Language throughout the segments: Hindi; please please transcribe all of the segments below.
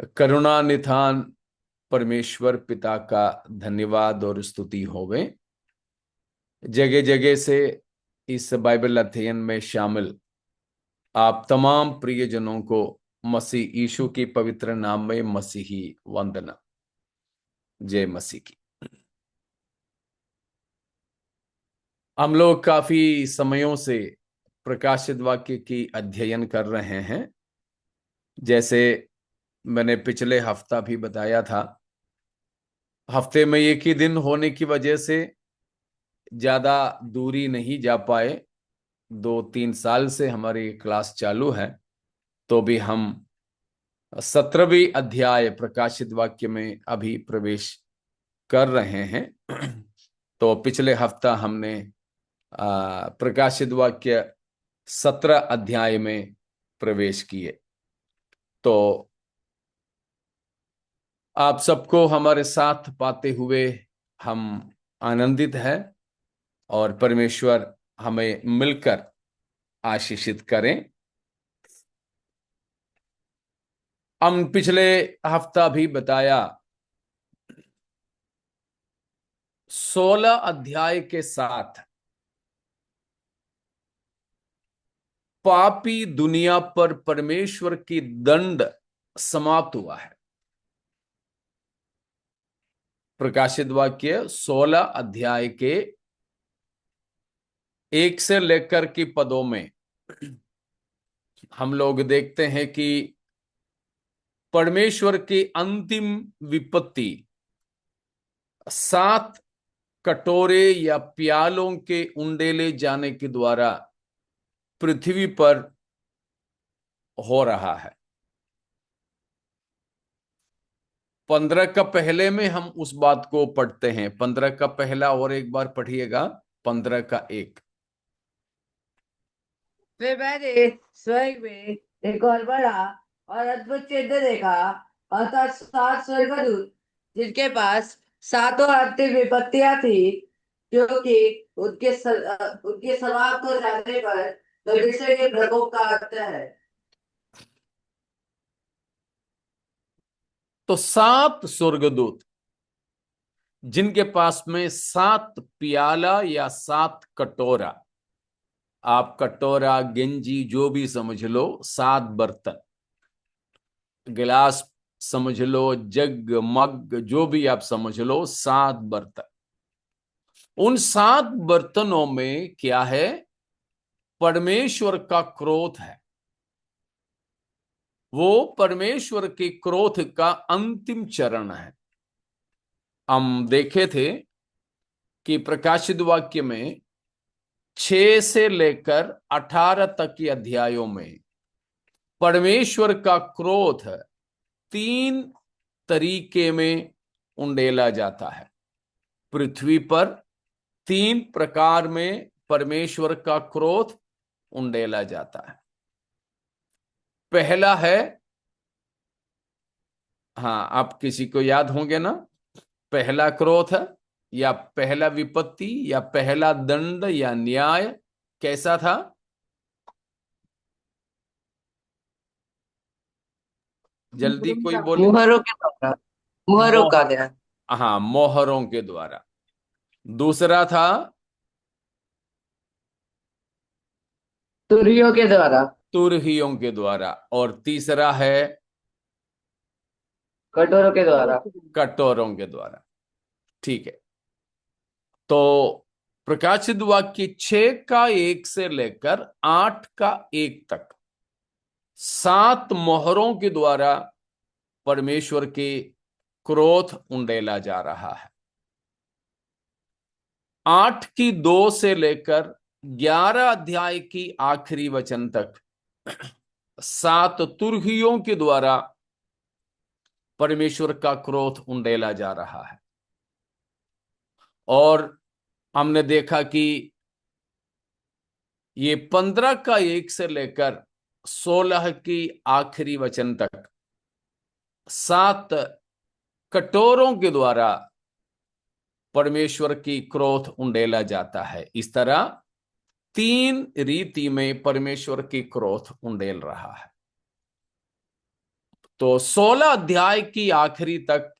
करुणा निधान परमेश्वर पिता का धन्यवाद और स्तुति होवे। जगह जगह से इस बाइबल अध्ययन में शामिल आप तमाम प्रियजनों को मसीह यीशु की पवित्र नाम में मसीही वंदना। जय मसीह की। हम लोग काफी समयों से प्रकाशित वाक्य की अध्ययन कर रहे हैं। जैसे मैंने पिछले हफ्ता भी बताया था, हफ्ते में एक ही दिन होने की वजह से ज्यादा दूरी नहीं जा पाए। 2-3 साल से हमारी क्लास चालू है, तो भी हम 17वीं अध्याय प्रकाशित वाक्य में अभी प्रवेश कर रहे हैं। तो पिछले हफ्ता हमने प्रकाशित वाक्य 17 अध्याय में प्रवेश किए। तो आप सबको हमारे साथ पाते हुए हम आनंदित हैं और परमेश्वर हमें मिलकर आशीषित करें। हम पिछले हफ्ता भी बताया 16 अध्याय के साथ पापी दुनिया पर परमेश्वर की दंड समाप्त हुआ है। प्रकाशित वाक्य 16 अध्याय के 1 से लेकर के पदों में हम लोग देखते हैं कि परमेश्वर की अंतिम विपत्ति 7 कटोरे या प्यालों के उंडेले जाने के द्वारा पृथ्वी पर हो रहा है। 15 का पहले में हम उस बात को पढ़ते हैं। 15 का पहला और एक बार पढ़िएगा। 15 का 1। फिर मैंने स्वर्ग में एक और बड़ा और अद्भुत चिन्ह देखा, अर्थात 7 स्वर्गदूत जिनके पास 7 अंतिम विपत्तियां थी, क्योंकि उनके समाप्त हो जाने पर भविष्य के प्रकोप का अंत है। तो 7 स्वर्गदूत जिनके पास में 7 प्याला या 7 कटोरा, आप कटोरा गेंजी जो भी समझ लो, 7 बर्तन, गिलास समझ लो, जग मग जो भी आप समझ लो, 7 बर्तन। उन 7 बर्तनों में क्या है? परमेश्वर का क्रोध है। वो परमेश्वर के क्रोध का अंतिम चरण है। हम देखे थे कि प्रकाशित वाक्य में 6 से लेकर 18 तक के अध्यायों में परमेश्वर का क्रोध 3 तरीके में उंडेला जाता है। पृथ्वी पर 3 प्रकार में परमेश्वर का क्रोध उंडेला जाता है। पहला है, हाँ, आप किसी को याद होंगे ना, पहला क्रोध है या पहला विपत्ति या पहला दंड या न्याय कैसा था? जल्दी कोई बोले। मुहरों के द्वारा, मुहरों का मोह ध्यान, हाँ, मोहरों के द्वारा। दूसरा था तुरहियों के द्वारा, तुरहियों के द्वारा। और तीसरा है कटोरों के द्वारा। कटोरों के द्वारा। ठीक है। तो प्रकाशित वाक्य 6 का 1 से लेकर 8 का 1 तक 7 मोहरों के द्वारा परमेश्वर के क्रोध उंडेला जा रहा है। 8 की 2 से लेकर 11 अध्याय की आखिरी वचन तक 7 तुरहियों के द्वारा परमेश्वर का क्रोध उंडेला जा रहा है। और हमने देखा कि ये 15 का 1 से लेकर 16 की आखिरी वचन तक 7 कटोरों के द्वारा परमेश्वर की क्रोध उंडेला जाता है। इस तरह 3 रीति में परमेश्वर की क्रोध उंडेल रहा है। तो 16 अध्याय की आखिरी तक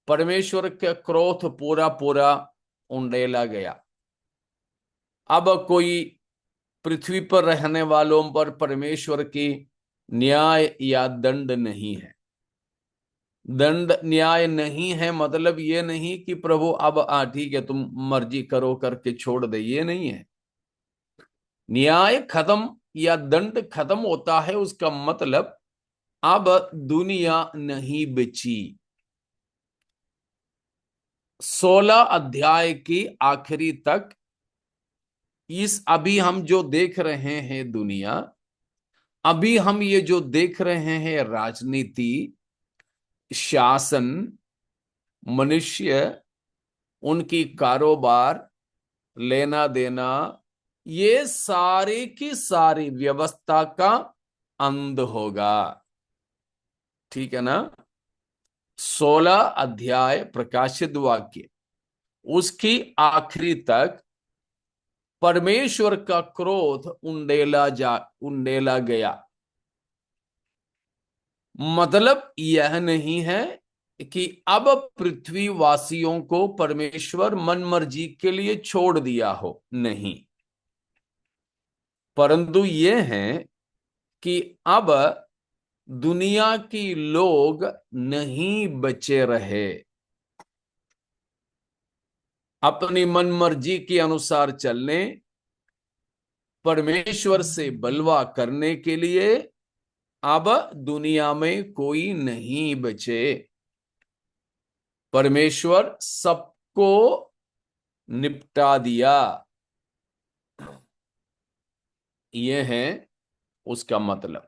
परमेश्वर का क्रोध पूरा पूरा उंडेला गया। अब कोई पृथ्वी पर रहने वालों पर परमेश्वर की न्याय या दंड नहीं है। दंड न्याय नहीं है मतलब ये नहीं कि प्रभु अब ठीक है तुम मर्जी करो करके छोड़ दे, ये नहीं है। न्याय खत्म या दंड खत्म होता है उसका मतलब अब दुनिया नहीं बची। 16 अध्याय की आखिरी तक इस अभी हम जो देख रहे हैं दुनिया, अभी हम ये जो देख रहे हैं राजनीति, शासन, मनुष्य, उनकी कारोबार, लेना देना, ये सारी की सारी व्यवस्था का अंत होगा। ठीक है ना। 16 अध्याय प्रकाशित वाक्य उसकी आखिरी तक परमेश्वर का क्रोध उंडेला गया। मतलब यह नहीं है कि अब पृथ्वी वासियों को परमेश्वर मन मर्जी के लिए छोड़ दिया हो, नहीं। परंतु यह है कि अब दुनिया की लोग नहीं बचे रहे। अपनी मन मर्जी के अनुसार चलने, परमेश्वर से बलवा करने के लिए अब दुनिया में कोई नहीं बचे। परमेश्वर सबको निपटा दिया। यह है उसका मतलब।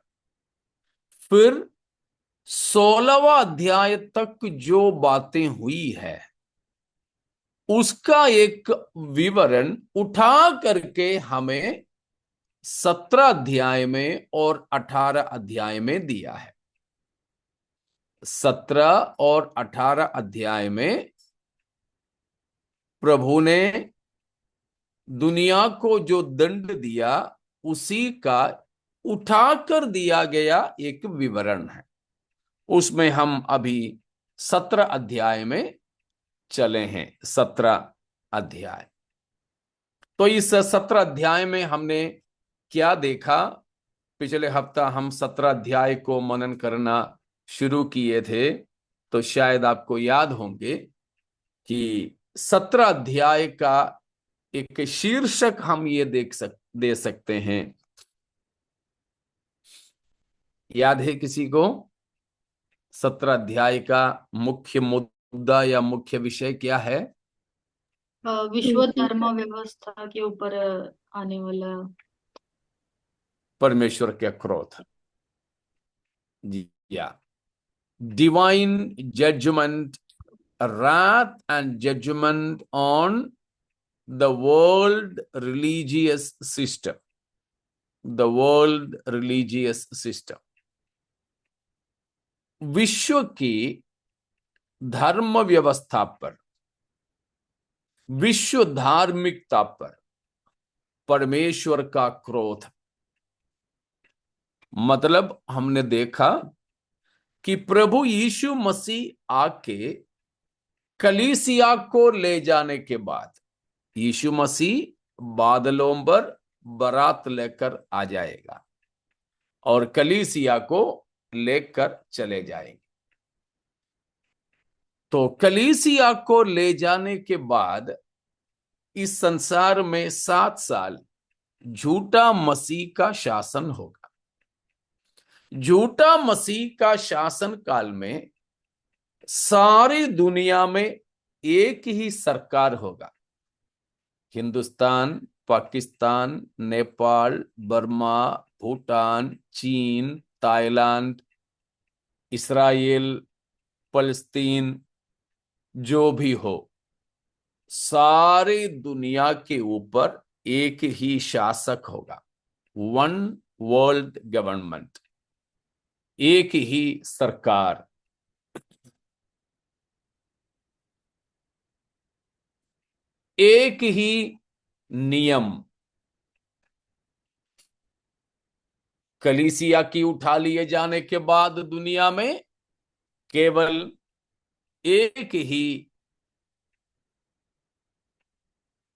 फिर 16वां अध्याय तक जो बातें हुई है उसका एक विवरण उठा करके हमें 17 अध्याय में और 18 अध्याय में दिया है। 17 और 18 अध्याय में प्रभु ने दुनिया को जो दंड दिया उसी का उठाकर दिया गया एक विवरण है। उसमें हम अभी 17 अध्याय में चले हैं। 17 अध्याय, तो इस 17 अध्याय में हमने क्या देखा? पिछले हफ्ता हम 17 अध्याय को मनन करना शुरू किए थे, तो शायद आपको याद होंगे कि 17 अध्याय का एक शीर्षक हम ये दे सकते हैं। याद है किसी को? 17 अध्याय का मुख्य मुद्दा या मुख्य विषय क्या है? विश्व धर्म व्यवस्था के ऊपर आने वाला। परमेश्वर के क्रोध। जी या divine judgment, wrath and judgment on the world religious system. The world religious system, विश्व की धर्म व्यवस्था पर, विश्व धार्मिकता पर परमेश्वर का क्रोध। मतलब हमने देखा कि प्रभु यीशु मसीह आके कलीसिया को ले जाने के बाद यीशु मसीह बादलों पर बारात लेकर आ जाएगा और कलीसिया को लेकर चले जाएंगे। तो कलीसिया को ले जाने के बाद इस संसार में 7 साल झूठा मसीह का शासन होगा। झूठा मसीह का शासन काल में सारी दुनिया में एक ही सरकार होगा। हिंदुस्तान, पाकिस्तान, नेपाल, बर्मा, भूटान, चीन, ताइलांड, इसराइल, फलस्तीन, जो भी हो, सारी दुनिया के ऊपर एक ही शासक होगा। वन वर्ल्ड गवर्नमेंट, एक ही सरकार। एक ही नियम। कलीसिया की उठा लिए जाने के बाद दुनिया में केवल एक ही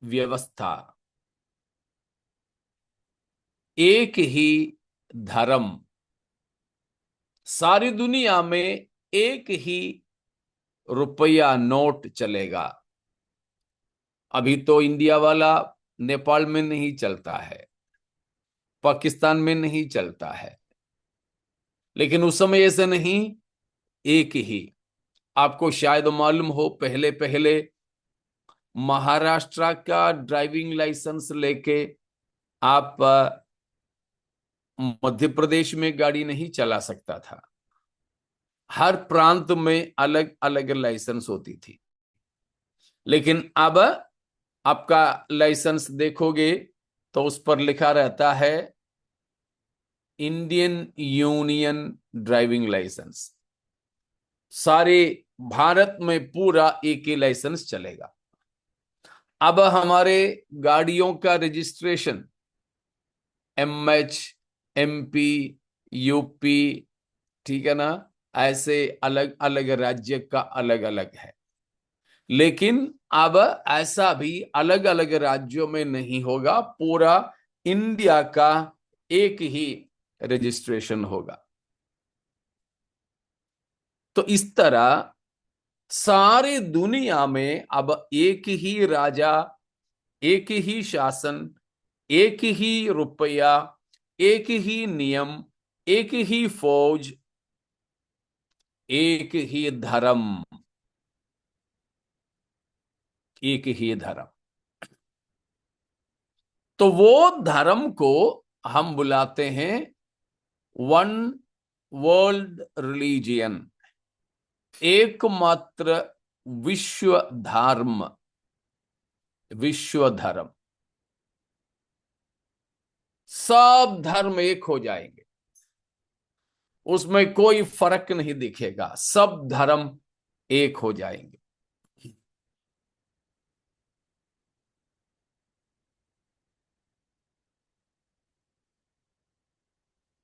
व्यवस्था, एक ही धर्म, सारी दुनिया में एक ही रुपया नोट चलेगा। अभी तो इंडिया वाला नेपाल में नहीं चलता है, पाकिस्तान में नहीं चलता है, लेकिन उस समय ऐसे नहीं, एक ही। आपको शायद मालूम हो, पहले पहले महाराष्ट्र का ड्राइविंग लाइसेंस लेके आप मध्य प्रदेश में गाड़ी नहीं चला सकता था। हर प्रांत में अलग अलग लाइसेंस होती थी। लेकिन अब आपका लाइसेंस देखोगे तो उस पर लिखा रहता है इंडियन यूनियन ड्राइविंग लाइसेंस। सारे भारत में पूरा एक ही लाइसेंस चलेगा। अब हमारे गाड़ियों का रजिस्ट्रेशन MH, MP, UP, ठीक है ना, ऐसे अलग अलग राज्य का अलग अलग है। लेकिन अब ऐसा भी अलग अलग राज्यों में नहीं होगा, पूरा इंडिया का एक ही रजिस्ट्रेशन होगा। तो इस तरह सारी दुनिया में अब एक ही राजा, एक ही शासन, एक ही रुपया, एक ही नियम, एक ही फौज, एक ही धर्म, एक ही धर्म। तो वो धर्म को हम बुलाते हैं वन वर्ल्ड रिलीजियन, एकमात्र विश्व धर्म, विश्व धर्म। सब धर्म एक हो जाएंगे, उसमें कोई फर्क नहीं दिखेगा, सब धर्म एक हो जाएंगे।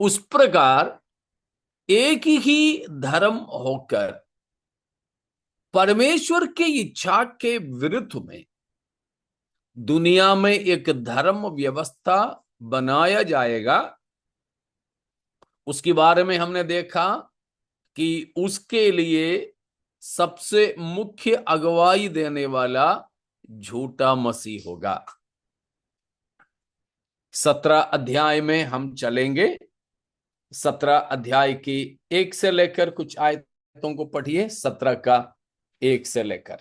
उस प्रकार एक ही धर्म होकर परमेश्वर की इच्छा के विरुद्ध में दुनिया में एक धर्म व्यवस्था बनाया जाएगा। उसके बारे में हमने देखा कि उसके लिए सबसे मुख्य अगुवाई देने वाला झूठा मसीह होगा। 17 अध्याय में हम चलेंगे। 17 अध्याय की 1 से लेकर कुछ आयतों को पढ़िए। 17 का 1 से लेकर।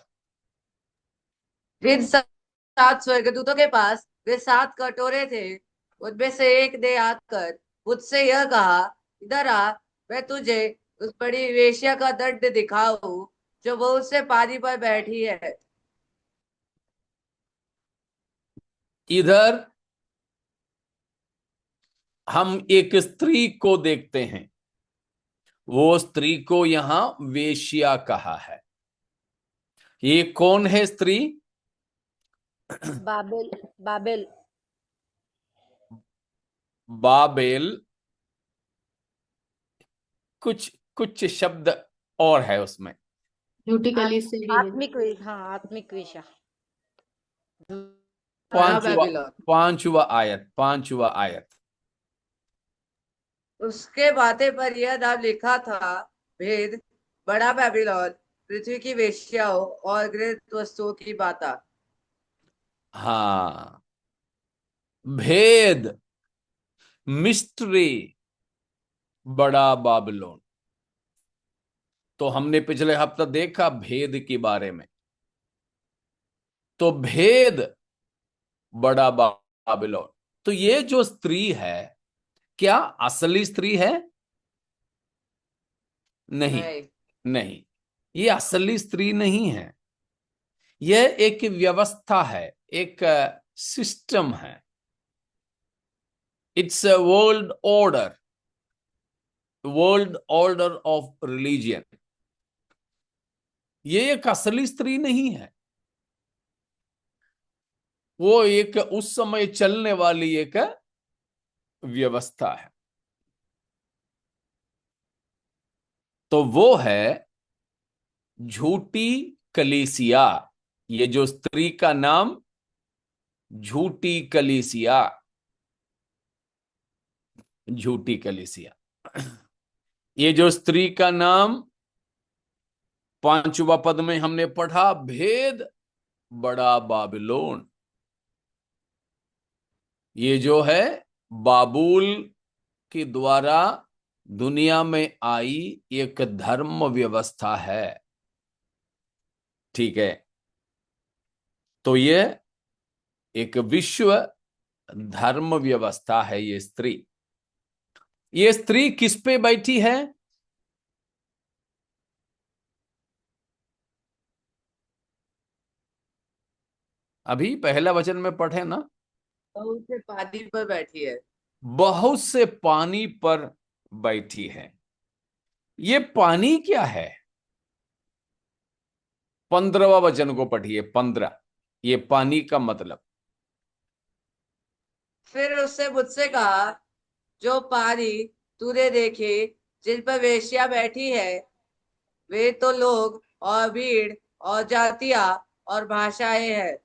फिर 7 स्वर्गदूतों के पास वे 7 कटोरे थे। उनमें से एक ने आकर मुझसे यह कहा, इधर आ, मैं तुझे उस बड़ी वेश्या का दंड दिखाऊं जो बहुत से पानी पर बैठी है। इधर हम एक स्त्री को देखते हैं। वो स्त्री को यहां वेश्या कहा है। ये कौन है स्त्री? Babel Babel Babel. कुछ कुछ शब्द और है उसमें। झूठी कलीसिया भी है। आत्मिक विषय। बड़ा पांचवा बेबीलोन। पांचवा आयत। उसके माथे पर यह नाम लिखा था, भेद, बड़ा बेबीलोन, पृथ्वी की वेश्याओं और घृत वस्तुओं की माता। हाँ, भेद, मिस्ट्री, बड़ा बाबिलोन। तो हमने पिछले हफ्ता देखा भेद के बारे में। तो भेद, बड़ा बाबिलोन। तो ये जो स्त्री है, क्या असली स्त्री है? नहीं, नहीं। नहीं, ये असली स्त्री नहीं है। यह एक व्यवस्था है, एक सिस्टम है। It's a world order of religion. ये एक असली स्त्री नहीं है। वो एक उस समय चलने वाली एक व्यवस्था है। तो वो है झूठी कलीसिया। ये जो स्त्री का नाम झूठी कलीसिया, झूठी कलीसिया। ये जो स्त्री का नाम 5वां पद में हमने पढ़ा, भेद बड़ा बाबिलोन। ये जो है बाबुल के द्वारा दुनिया में आई एक धर्म व्यवस्था है। ठीक है, तो ये एक विश्व धर्म व्यवस्था है। ये स्त्री किस पे बैठी है? अभी पहला वचन में पढ़े ना, बहुत से पानी पर बैठी है। बहुत से पानी पर बैठी है। ये पानी क्या है? 15वां वचन को पढ़िए, 15। ये पानी का मतलब। फिर उससे मुझसे कहा, जो पानी तूने देखे जिन पर वेश्या बैठी है, वे तो लोग और भीड़ और जातियां और भाषाएं हैं।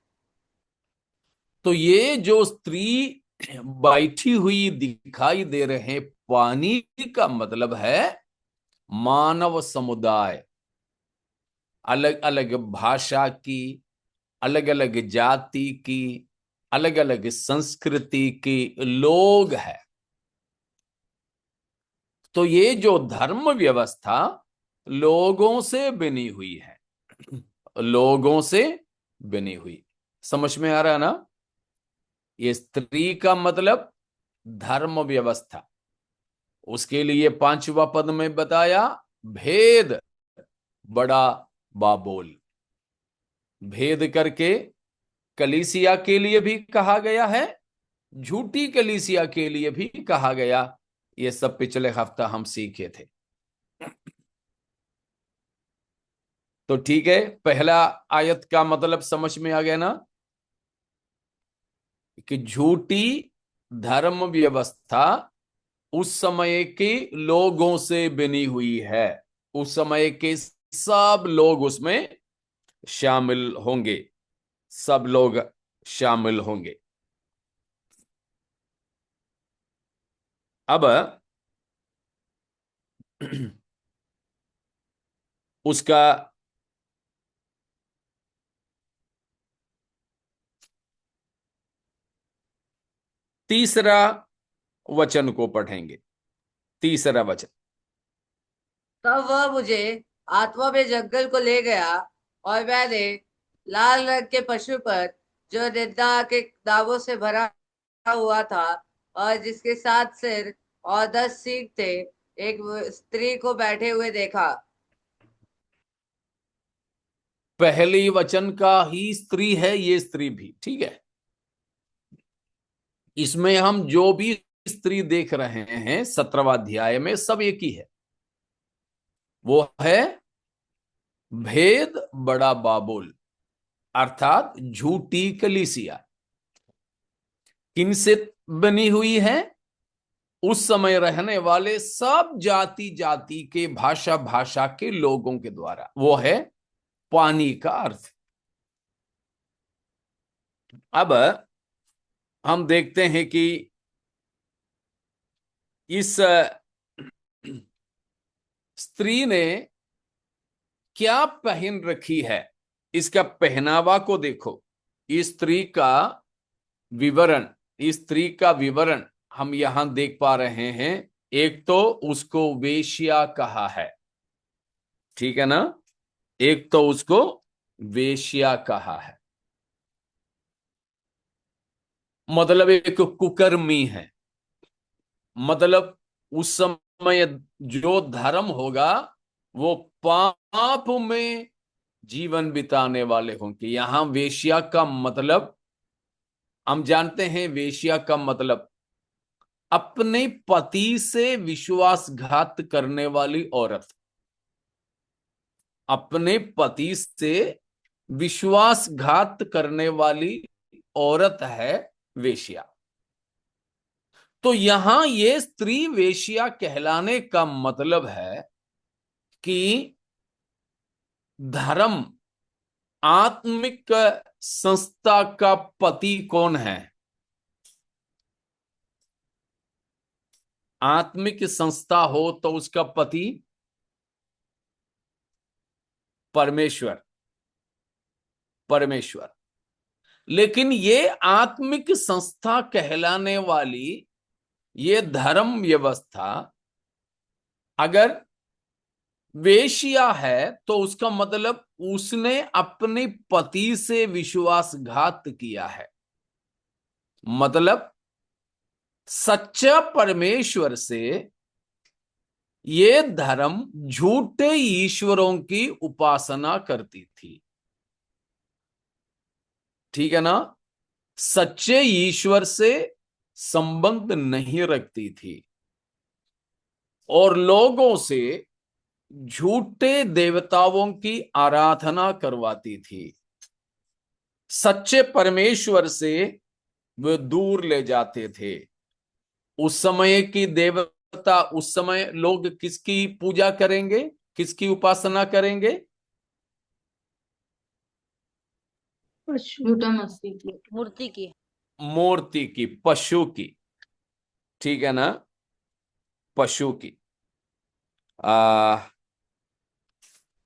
तो ये जो स्त्री बैठी हुई दिखाई दे रहे हैं, पानी का मतलब है मानव समुदाय। अलग अलग भाषा की, अलग अलग जाति की, अलग अलग संस्कृति की लोग है। तो ये जो धर्म व्यवस्था लोगों से बनी हुई है, लोगों से बनी हुई। समझ में आ रहा है ना? ये स्त्री का मतलब धर्म व्यवस्था। उसके लिए 5वां पद में बताया भेद बड़ा बाबोल। भेद करके कलीसिया के लिए भी कहा गया है, झूठी कलीसिया के लिए भी कहा गया। ये सब पिछले हफ्ता हम सीखे थे। तो ठीक है, पहला आयत का मतलब समझ में आ गया ना, कि झूठी धर्म व्यवस्था उस समय के लोगों से बनी हुई है। उस समय के सब लोग उसमें शामिल होंगे, सब लोग शामिल होंगे। अब उसका तीसरा वचन को पढ़ेंगे। तीसरा वचन। तब वह मुझे आत्मा में जंगल को ले गया, और मैंने लाल रंग के पशु पर, जो निंदा के दावों से भरा हुआ था और जिसके 7 सिर और 10 सींग थे, एक स्त्री को बैठे हुए देखा। पहली वचन का ही स्त्री है, ये स्त्री भी। ठीक है, इसमें हम जो भी स्त्री देख रहे हैं 17वां अध्याय में, सब एक ही है। वो है भेद बड़ा बाबुल, अर्थात झूठी कलीसिया। किनसे बनी हुई है? उस समय रहने वाले सब जाति जाति के, भाषा भाषा के लोगों के द्वारा। वो है पानी का अर्थ। अब हम देखते हैं कि इस स्त्री ने क्या पहन रखी है। इसका पहनावा को देखो। इस स्त्री का विवरण, इस स्त्री का विवरण हम यहां देख पा रहे हैं। एक तो उसको वेश्या कहा है, ठीक है ना? एक तो उसको वेश्या कहा है, मतलब एक कुकर्मी है। मतलब उस समय जो धर्म होगा वो पाप में जीवन बिताने वाले होंगे। यहां वेश्या का मतलब हम जानते हैं, वेश्या का मतलब अपने पति से विश्वासघात करने वाली औरत। अपने पति से विश्वासघात करने वाली औरत है वेश्या। तो यहां ये स्त्री वेश्या कहलाने का मतलब है कि धर्म आत्मिक संस्था का पति कौन है? आत्मिक संस्था हो तो उसका पति परमेश्वर, परमेश्वर। लेकिन ये आत्मिक संस्था कहलाने वाली ये धर्म व्यवस्था अगर वेश्या है तो उसका मतलब उसने अपने पति से विश्वासघात किया है। मतलब सच्चा परमेश्वर से ये धर्म झूठे ईश्वरों की उपासना करती थी। ठीक है ना? सच्चे ईश्वर से संबंध नहीं रखती थी और लोगों से झूठे देवताओं की आराधना करवाती थी। सच्चे परमेश्वर से वे दूर ले जाते थे। उस समय की देवता, उस समय लोग किसकी पूजा करेंगे, किसकी उपासना करेंगे? झूठा मस्ती की। मूर्ति की। मूर्ति की, पशु की। ठीक है ना? पशु की।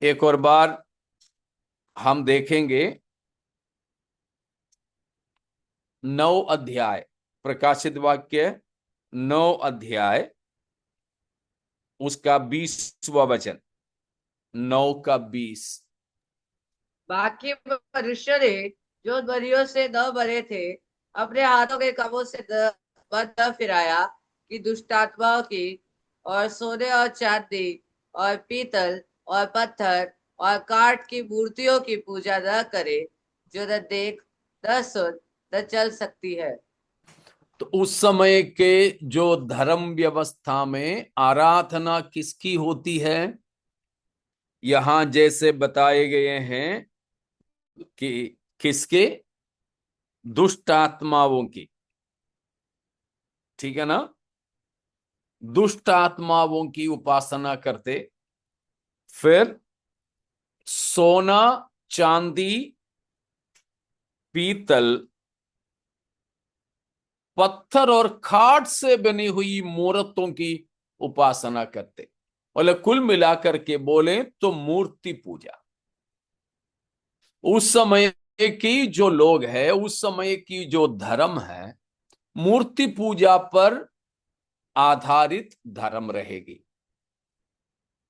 एक और बार हम देखेंगे 9 अध्याय, प्रकाशित वाक्य 9 अध्याय उसका 20वां वचन, 9 का 20। बाकी मनुष्य ने जो बलियों से न भरे थे अपने हाथों के कमों से न फिराया कि दुष्ट आत्माओं की और सोने और चांदी और पीतल और पत्थर और काठ की मूर्तियों की पूजा न करे, जो न देख न सुन न चल सकती है। तो उस समय के जो धर्म व्यवस्था में आराधना किसकी होती है? यहां जैसे बताए गए हैं कि किसके? दुष्ट आत्माओं की। ठीक है ना? दुष्ट आत्माओं की उपासना करते। फिर सोना, चांदी, पीतल, पत्थर और खाट से बनी हुई मूर्तों की उपासना करते। बोले कुल मिलाकर के बोले तो मूर्ति पूजा। उस समय की जो लोग हैं, उस समय की जो धर्म है, मूर्ति पूजा पर आधारित धर्म रहेगी।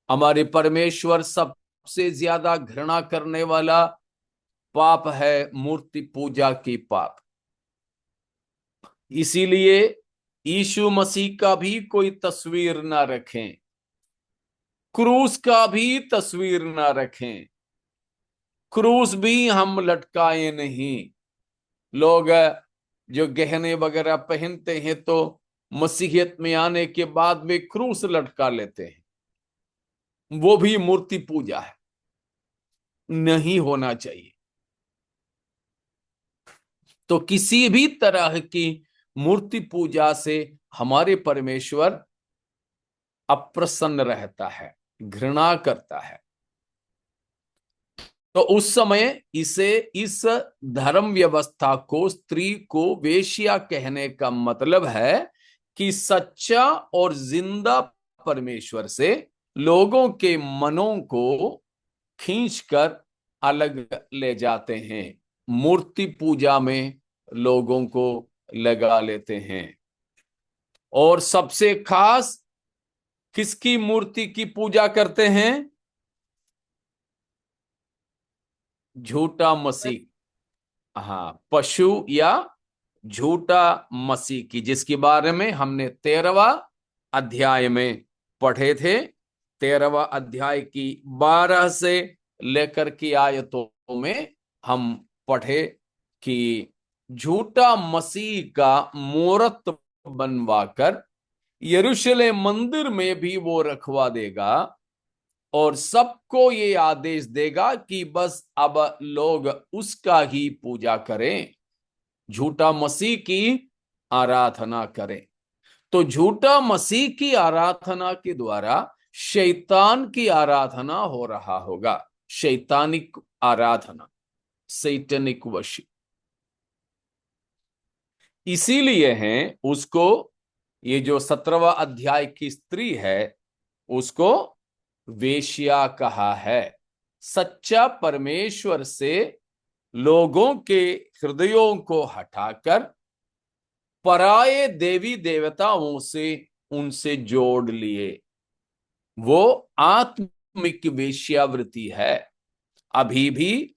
हमारे परमेश्वर सबसे ज्यादा घृणा करने वाला पाप है मूर्ति पूजा की पाप। इसीलिए यीशु मसीह का भी कोई तस्वीर ना रखें, क्रूस का भी तस्वीर ना रखें, क्रूस भी हम लटकाए नहीं। लोग जो गहने वगैरह पहनते हैं तो मसीहियत में आने के बाद वे क्रूस लटका लेते हैं। वो भी मूर्ति पूजा है, नहीं होना चाहिए। तो किसी भी तरह की मूर्ति पूजा से हमारे परमेश्वर अप्रसन्न रहता है, घृणा करता है। तो उस समय इस धर्म व्यवस्था को, स्त्री को वेश्या कहने का मतलब है कि सच्चा और जिंदा परमेश्वर से लोगों के मनों को खींचकर अलग ले जाते हैं, मूर्ति पूजा में लोगों को लगा लेते हैं। और सबसे खास किसकी मूर्ति की पूजा करते हैं? झूठा मसीह। हाँ, पशु या झूठा मसीह की, जिसके बारे में हमने 13वां अध्याय में पढ़े थे। 13वां अध्याय की 12 से लेकर की आयतों में हम पढ़े कि झूठा मसीह का मूरत बनवाकर यरूशलेम मंदिर में भी वो रखवा देगा और सबको ये आदेश देगा कि बस अब लोग उसका ही पूजा करें, झूठा मसीह की आराधना करें। तो झूठा मसीह की आराधना के द्वारा शैतान की आराधना हो रहा होगा, शैतानिक आराधना, सैटनिक वर्शिप। इसीलिए है उसको, ये जो 17वां अध्याय की स्त्री है, उसको वेश्या कहा है। सच्चा परमेश्वर से लोगों के हृदयों को हटाकर पराये देवी देवताओं से उनसे जोड़ लिए, वो आत्मिक वेश्यावृत्ति है। अभी भी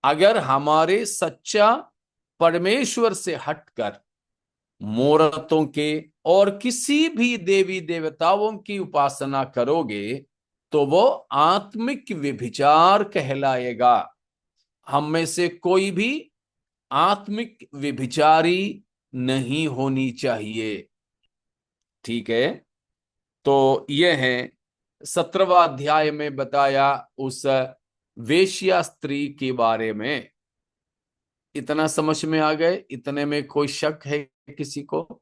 अगर हमारे सच्चा परमेश्वर से हटकर मूर्तों के और किसी भी देवी देवताओं की उपासना करोगे तो वो आत्मिक व्यभिचार कहलाएगा। हम में से कोई भी आत्मिक व्यभिचारी नहीं होनी चाहिए। ठीक है, तो यह है 17वां अध्याय में बताया उस वेश्या स्त्री के बारे में। इतना समझ में आ गए? इतने में कोई शक है किसी को?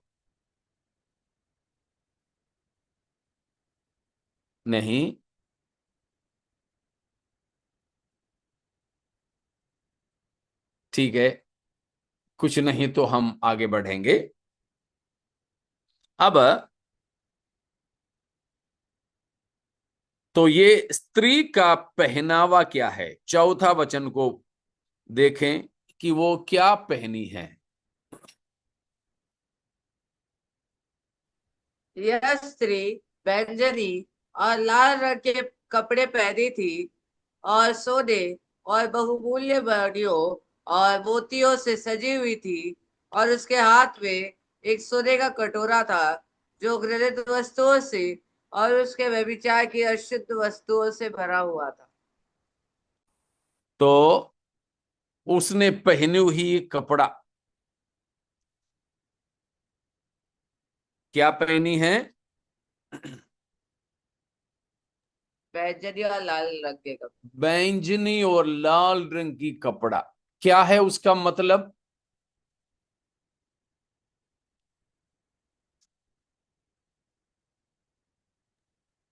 नहीं? ठीक है, कुछ नहीं तो हम आगे बढ़ेंगे। अब तो ये स्त्री का पहनावा क्या है, चौथा वचन को देखें कि वो क्या पहनी है। यह स्त्री बैंजनी और लाल रंग के कपड़े पहनी थी और सोने और बहुमूल्य मणियों और मोतियों से सजी हुई थी, और उसके हाथ में एक सोने का कटोरा था जो घृणित वस्तुओं से और उसके व्यभिचार की अशुद्ध वस्तुओं से भरा हुआ था। तो उसने पहनी हुई कपड़ा क्या पहनी है? बैंजनी और लाल रंग के कपड़े। बैंगनी और लाल रंग की कपड़ा, क्या है उसका मतलब?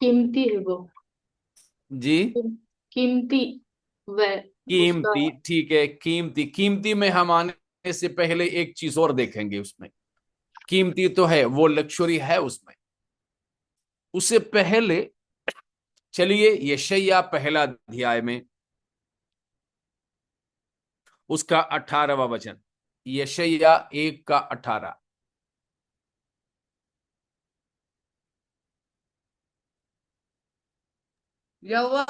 कीमती है वो। जी, कीमती। वह उसका। कीमती। ठीक है, कीमती। कीमती में हम आने से पहले एक चीज और देखेंगे उसमें। कीमती तो है, वो लक्ष्योरी है उसमें। उससे पहले चलिए यशायाह पहला अध्याय में उसका 18वां वचन, यशायाह 1 का 18। यहोवा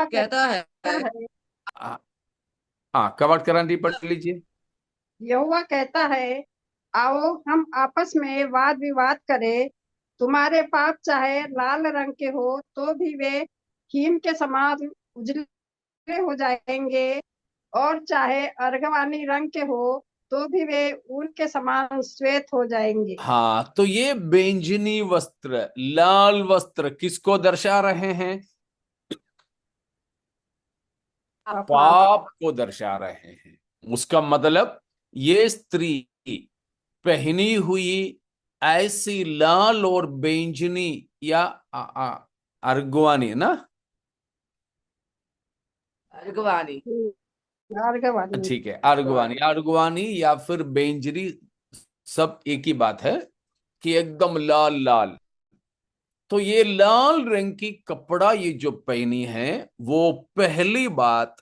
कहता है, हाँ, कवर करानी पढ़ लीजिए। यहोवा कहता है, आओ हम आपस में वाद विवाद करें। तुम्हारे पाप चाहे लाल रंग के हो तो भी वे हीम के समान उजले हो जाएंगे, और चाहे अर्गवानी रंग के हो तो भी वे ऊन के समान श्वेत हो जाएंगे। हाँ, तो ये बैंगनी वस्त्र, लाल वस्त्र किसको दर्शा रहे हैं? पाप को दर्शा रहे हैं। उसका मतलब ये स्त्री पहनी हुई ऐसी लाल और बैंगनी या अर्गवानी ना, अर्गवानी। अर्गवानी। ठीक है, अर्गवानी, अर्गवानी या फिर बैंजरी, सब एक ही बात है कि एकदम लाल लाल। तो ये लाल रंग की कपड़ा ये जो पहनी है, वो पहली बात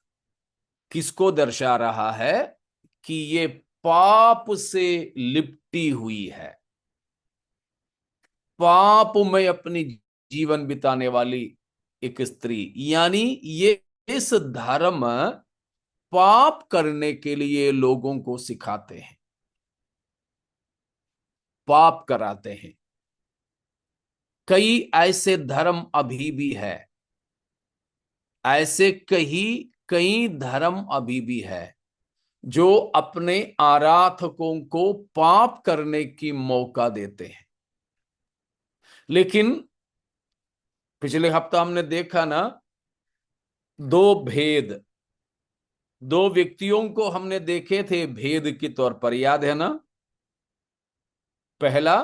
किसको दर्शा रहा है कि ये पाप से लिपटी हुई है, पाप में अपनी जीवन बिताने वाली एक स्त्री। यानी ये इस धर्म पाप करने के लिए लोगों को सिखाते हैं, पाप कराते हैं। कई ऐसे धर्म अभी भी है, ऐसे कई कई धर्म अभी भी है जो अपने आराधकों को पाप करने की मौका देते हैं। लेकिन पिछले हफ्ता हमने देखा ना, दो भेद, दो व्यक्तियों को हमने देखे थे भेद के तौर पर, याद है ना? पहला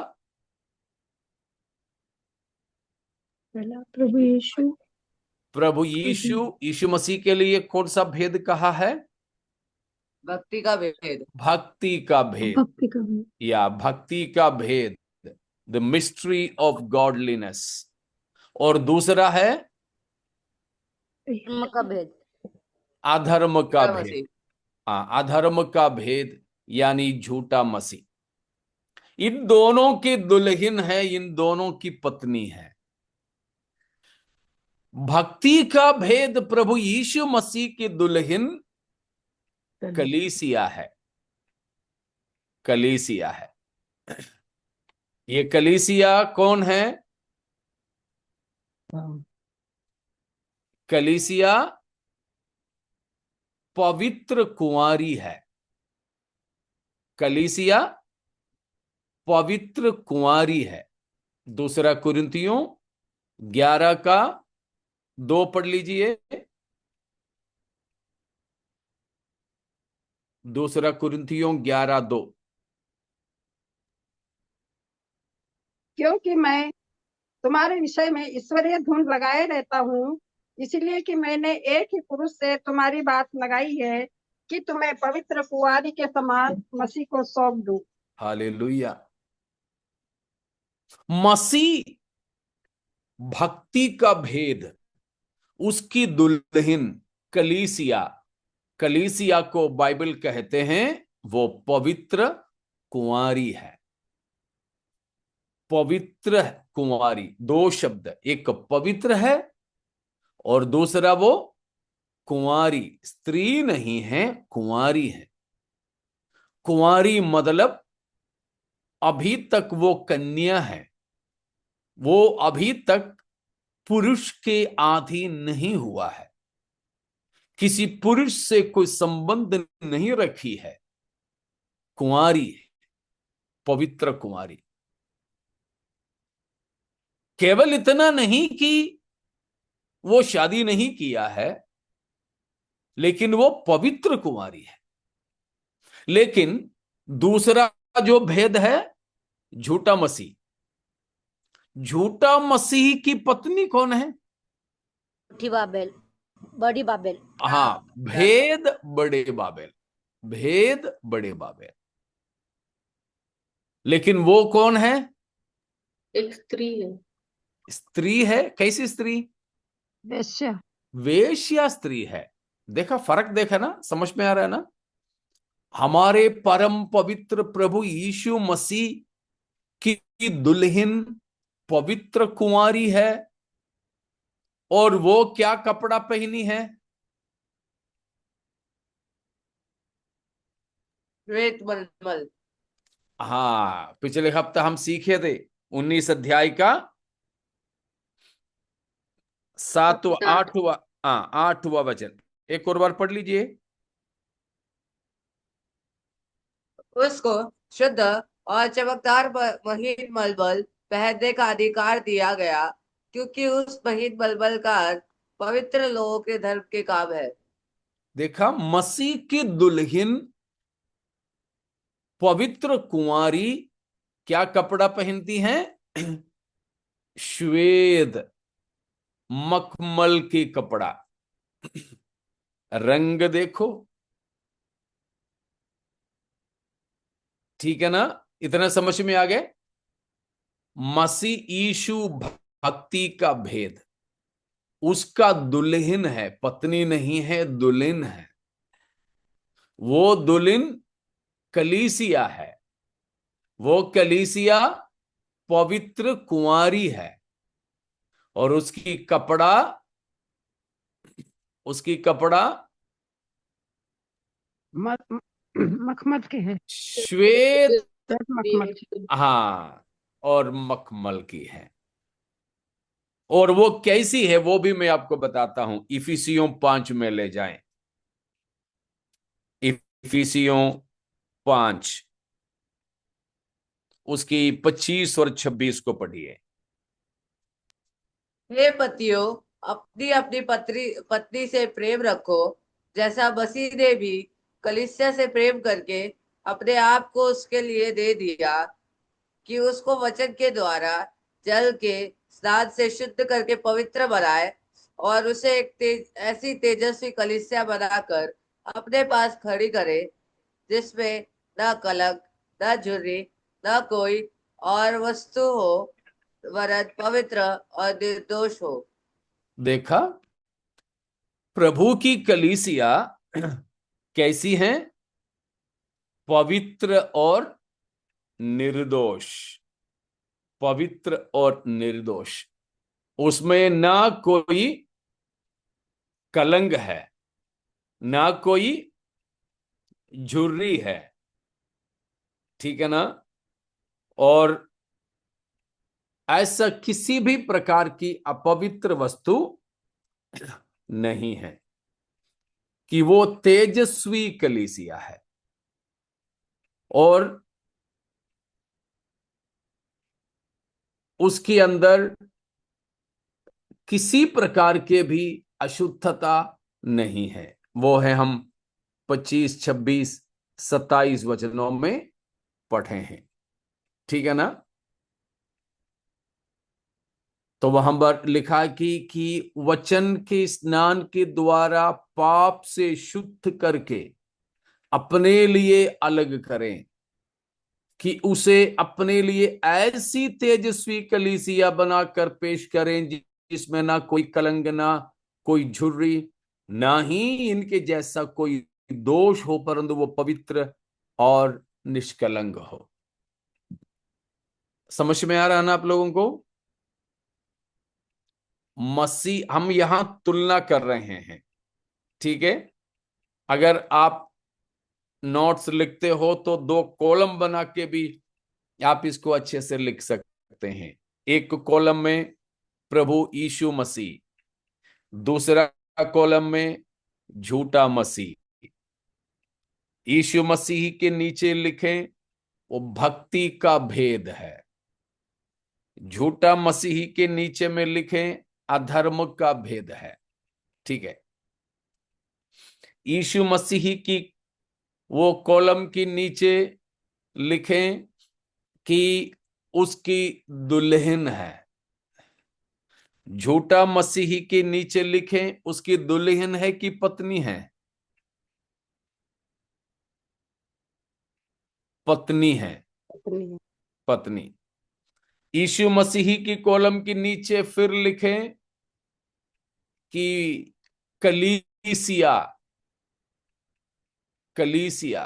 पहला प्रभु यीशु। प्रभु यीशु यीशु मसीह के लिए कौन सा भेद कहा है? भक्ति का भेद। भक्ति का भेद, भक्ति का भेद। या भक्ति का भेद, द मिस्ट्री ऑफ गॉडलीनेस। और दूसरा है धर्म का भेद। अधर्म का झूठा भेद। मसीह। हाँ, अधर्म का भेद यानी झूठा मसीह। इन दोनों की दुल्हन है, इन दोनों की पत्नी है। भक्ति का भेद प्रभु यीशु मसीह की दुल्हन कलीसिया है। कलीसिया है। ये कलीसिया कौन है? कलीसिया पवित्र कुंवारी है। कलीसिया पवित्र कुंवारी है। दूसरा कुरिन्थियों 11 का 2 पढ़ लीजिए। दूसरा कुरिन्थियों 11:2। क्योंकि मैं तुम्हारे विषय में ईश्वरीय धुन लगाए रहता हूँ, इसलिए कि मैंने एक ही पुरुष से तुम्हारी बात लगाई है कि तुम्हें पवित्र कुंवारी के समान मसीह को सौंप दूं। हालेलुया। मसीह भक्ति का भेद, उसकी दुल्हन कलीसिया। कलीसिया को बाइबल कहते हैं वो पवित्र कुंवारी है। पवित्र कुंवारी, 2 शब्द, एक पवित्र है और दूसरा वो कुंवारी। स्त्री नहीं है, कुंवारी है। कुंवारी मतलब अभी तक वो कन्या है, वो अभी तक पुरुष के अधीन नहीं हुआ है, किसी पुरुष से कोई संबंध नहीं रखी है। कुंवारी है, पवित्र कुंवारी। केवल इतना नहीं कि वो शादी नहीं किया है, लेकिन वो पवित्र कुंवारी है। लेकिन दूसरा जो भेद है, झूठा मसीह। झूठा मसीह की पत्नी कौन है? छोटी बाबेल, बड़ी बाबेल। हाँ, भेद बड़े बाबेल। भेद बड़े बाबेल। लेकिन वो कौन है? एक स्त्री है। स्त्री है। कैसी स्त्री? वेश्या। वेश्या स्त्री है। देखा फर्क? देखा ना? समझ में आ रहा है ना? हमारे परम पवित्र प्रभु यीशु मसीह की दुल्हन पवित्र कुंवारी है, और वो क्या कपड़ा पहनी है? श्वेत मलमल। हाँ, पिछले हफ्ते हम सीखे थे 19 अध्याय का 7वां 8वां, 8वां वचन। एक और बार पढ़ लीजिए। उसको शुद्ध और चमकदार महीन मलमल पहनने का अधिकार दिया गया, क्योंकि उस महीन मलमल का अर्थ पवित्र लोगों के धर्म के काम है। देखा, मसीह की दुल्हन पवित्र कुंवारी क्या कपड़ा पहनती हैं? श्वेत मखमल की कपड़ा। रंग देखो, ठीक है ना? इतना समझ में आ गए? मसीह यीशु भक्ति का भेद, उसका दुल्हन है, पत्नी नहीं है, दुल्हन है। वो दुल्हन कलीसिया है। वो कलीसिया पवित्र कुंवारी है, और उसकी कपड़ा मखमल के है। श्वेत, मखमल की। हाँ, और मखमल की है। और वो कैसी है वो भी मैं आपको बताता हूं। इफिसियों 5 में ले जाएं। इफिसियों 5 उसकी 25 और 26 को पढ़िए। हे पतियों, अपनी अपनी पत्नी से प्रेम रखो, जैसा मसीह ने भी कलीसिया से प्रेम करके अपने आप को उसके लिए दे दिया, कि उसको वचन के द्वारा जल के स्नान से शुद्ध करके पवित्र बनाए और उसे एक ऐसी तेजस्वी कलीसिया बनाकर अपने पास खड़ी करे जिसमें न कलंक, न झुर्री, न कोई और वस्तु हो, वरन पवित्र और निर्दोष हो। देखा, प्रभु की कलीसिया कैसी है? पवित्र और निर्दोष। पवित्र और निर्दोष। उसमें ना कोई कलंक है, ना कोई झुर्री है, ठीक है ना? और ऐसा किसी भी प्रकार की अपवित्र वस्तु नहीं है, कि वो तेजस्वी कलीसिया है। और उसके अंदर किसी प्रकार के भी अशुद्धता नहीं है। वो है हम 25, 26, 27 वचनों में पढ़े हैं, ठीक है ना? तो वहां पर लिखा कि वचन के स्नान के द्वारा पाप से शुद्ध करके अपने लिए अलग करें, कि उसे अपने लिए ऐसी तेजस्वी कलीसिया बनाकर पेश करें जिसमें ना कोई कलंक, ना कोई झुर्री, ना ही इनके जैसा कोई दोष हो, परंतु वो पवित्र और निष्कलंक हो। समझ में आ रहा है ना आप लोगों को? मसीह, हम यहां तुलना कर रहे हैं, ठीक है? अगर आप नोट्स लिखते हो तो 2 कॉलम बना के भी आप इसको अच्छे से लिख सकते हैं। एक कॉलम में प्रभु यीशु मसीह, दूसरा कॉलम में झूठा मसीह। यीशु मसीह के नीचे लिखें वो भक्ति का भेद है, झूठा मसीह के नीचे में लिखें अधर्म का भेद है, ठीक है? यीशु मसीह की वो कॉलम के नीचे लिखें कि उसकी दुल्हन है, झूठा मसीही के नीचे लिखें उसकी दुल्हन है कि पत्नी है? पत्नी है, अपनी है। पत्नी। यीशु मसीही की कॉलम के नीचे फिर लिखें कि कलीसिया, कलीसिया।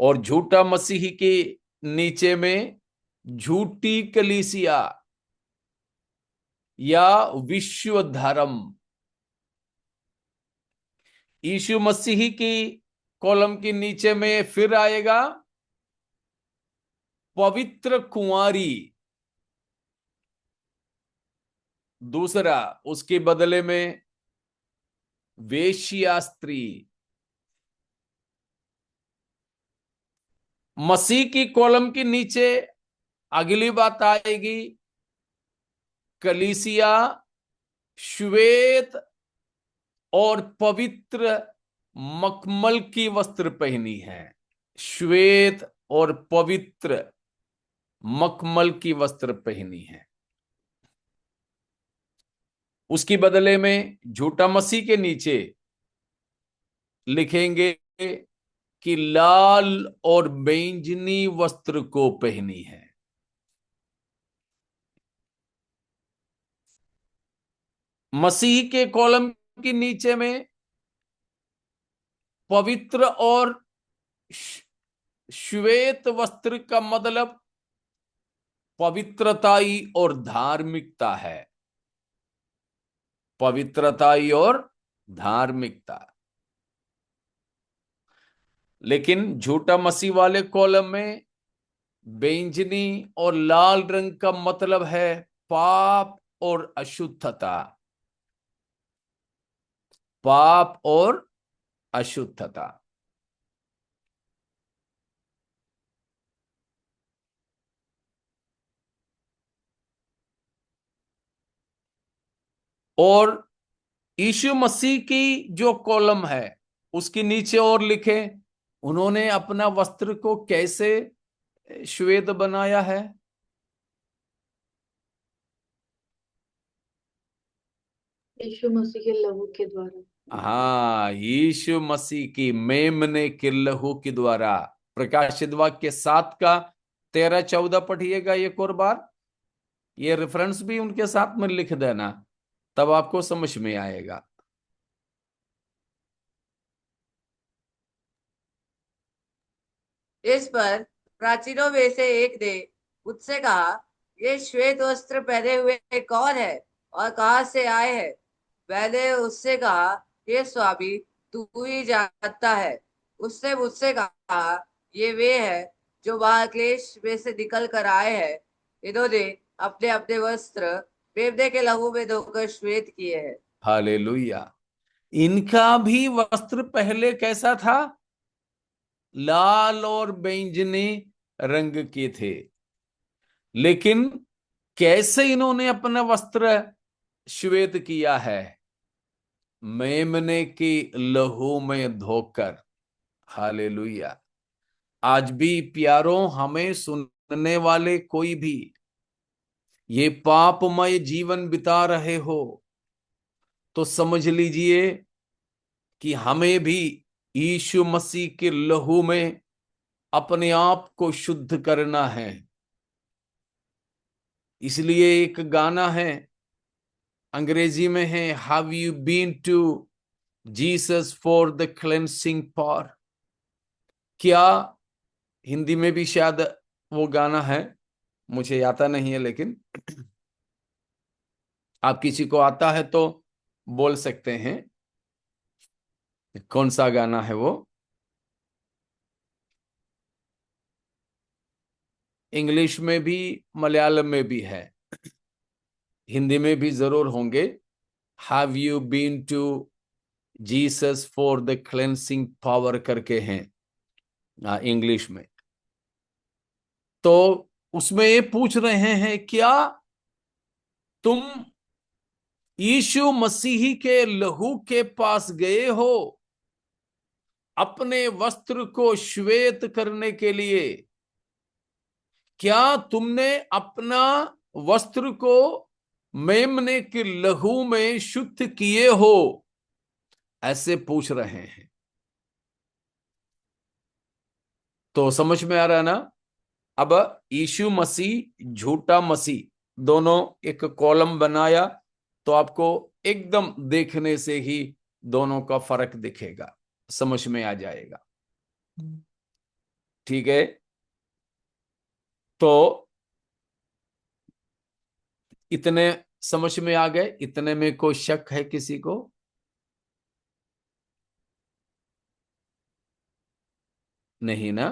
और झूठा मसीही के नीचे में झूठी कलीसिया या विश्व धर्म। यीशु मसीही की कॉलम के नीचे में फिर आएगा पवित्र कुंवारी। दूसरा, उसके बदले में वेश्या स्त्री। मसीह की कॉलम के नीचे अगली बात आएगी कलीसिया श्वेत और पवित्र मखमल की वस्त्र पहनी है। श्वेत और पवित्र मखमल की वस्त्र पहनी है। उसकी बदले में झूठा मसीह के नीचे लिखेंगे कि लाल और बैंगनी वस्त्र को पहनी है। मसीह के कॉलम के नीचे में पवित्र और श्वेत वस्त्र का मतलब पवित्रताई और धार्मिकता है। पवित्रताई और धार्मिकता। लेकिन झूठा मसीह वाले कॉलम में बैंगनी और लाल रंग का मतलब है पाप और अशुद्धता। पाप और अशुद्धता। और यीशु मसीह की जो कॉलम है उसके नीचे और लिखे उन्होंने अपना वस्त्र को कैसे श्वेत बनाया है। यीशु मसीह के लहू के द्वारा। हाँ, यीशु मसीह की मेमने के लहू के द्वारा। प्रकाशित वाक्य 7 का 13-14 पढ़िएगा एक और बार। ये रेफरेंस भी उनके साथ में लिख देना, तब आपको समझ में आएगा। इस पर प्राचीनों में से एक ने मुझसे कहा, ये श्वेत वस्त्र पहने हुए कौन है और कहाँ से आए हैं? मैंने उससे कहा, हे स्वामी, तू ही जानता है। उसने मुझसे कहा, ये वे हैं जो महाक्लेश में से निकल कर आए हैं। इन्होंने अपने अपने वस्त्र मेमने के लहू में धोकर श्वेत किए हैं। हालेलुया। इनका भी वस्त्र पहले कैसा था? लाल और बैंगनी रंग के थे। लेकिन कैसे इन्होंने अपना वस्त्र श्वेत किया है? मेमने की लहू में धोकर। हालेलुया। आज भी प्यारों, हमें सुनने वाले कोई भी ये पापमय जीवन बिता रहे हो तो समझ लीजिए कि हमें भी यीशु मसीह के लहू में अपने आप को शुद्ध करना है। इसलिए एक गाना है, अंग्रेजी में है, have you been to Jesus for the cleansing power. क्या हिंदी में भी शायद वो गाना है, मुझे आता नहीं है, लेकिन आप किसी को आता है तो बोल सकते हैं कौन सा गाना है वो। इंग्लिश में भी, मलयालम में भी है, हिंदी में भी जरूर होंगे। Have you been to Jesus for the cleansing power करके हैं इंग्लिश में। तो उसमें ये पूछ रहे हैं, क्या तुम यीशु मसीह के लहू के पास गए हो अपने वस्त्र को श्वेत करने के लिए? क्या तुमने अपना वस्त्र को मेमने के लहू में शुद्ध किए हो? ऐसे पूछ रहे हैं। तो समझ में आ रहा है ना? अब यीशु मसीह, झूठा मसीह, दोनों एक कॉलम बनाया तो आपको एकदम देखने से ही दोनों का फर्क दिखेगा, समझ में आ जाएगा। ठीक है, तो इतने समझ में आ गए? इतने में कोई शक है किसी को? नहीं ना?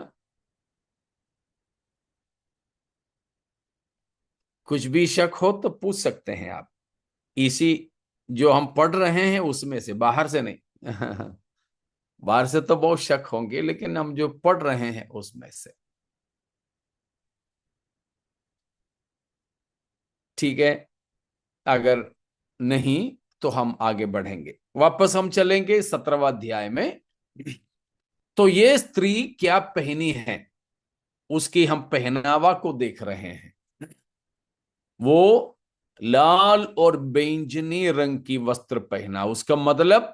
कुछ भी शक हो तो पूछ सकते हैं आप, इसी जो हम पढ़ रहे हैं उसमें से, बाहर से नहीं। बाहर से तो बहुत शक होंगे, लेकिन हम जो पढ़ रहे हैं उसमें से। ठीक है, अगर नहीं तो हम आगे बढ़ेंगे। वापस हम चलेंगे 17वां अध्याय में। तो ये स्त्री क्या पहनी है, उसकी हम पहनावा को देख रहे हैं। वो लाल और बैंगनी रंग की वस्त्र पहना, उसका मतलब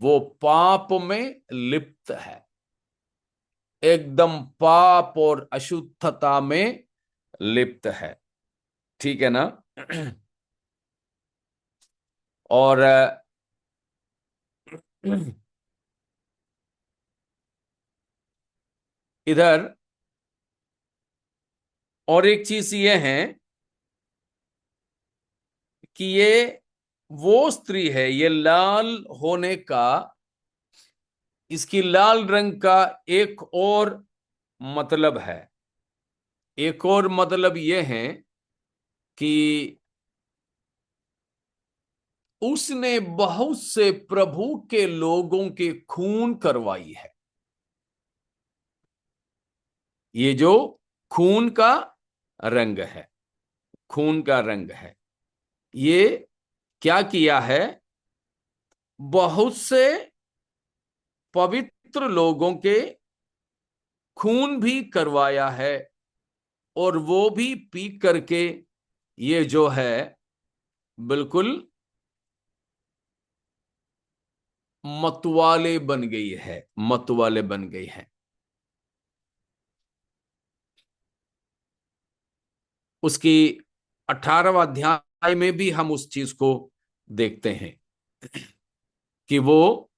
वो पाप में लिप्त है, एकदम पाप और अशुद्धता में लिप्त है। ठीक है ना? और इधर और एक चीज ये है कि ये वो स्त्री है, ये लाल होने का, इसकी लाल रंग का एक और मतलब है। एक और मतलब ये है कि उसने बहुत से प्रभु के लोगों के खून करवाई है। ये जो खून का रंग है, खून का रंग है, ये क्या किया है? बहुत से पवित्र लोगों के खून भी करवाया है, और वो भी पी करके ये जो है बिल्कुल मतवाले बन गई है, मतवाले बन गई है। उसकी 18वां अध्याय में भी हम उस चीज को देखते हैं कि वो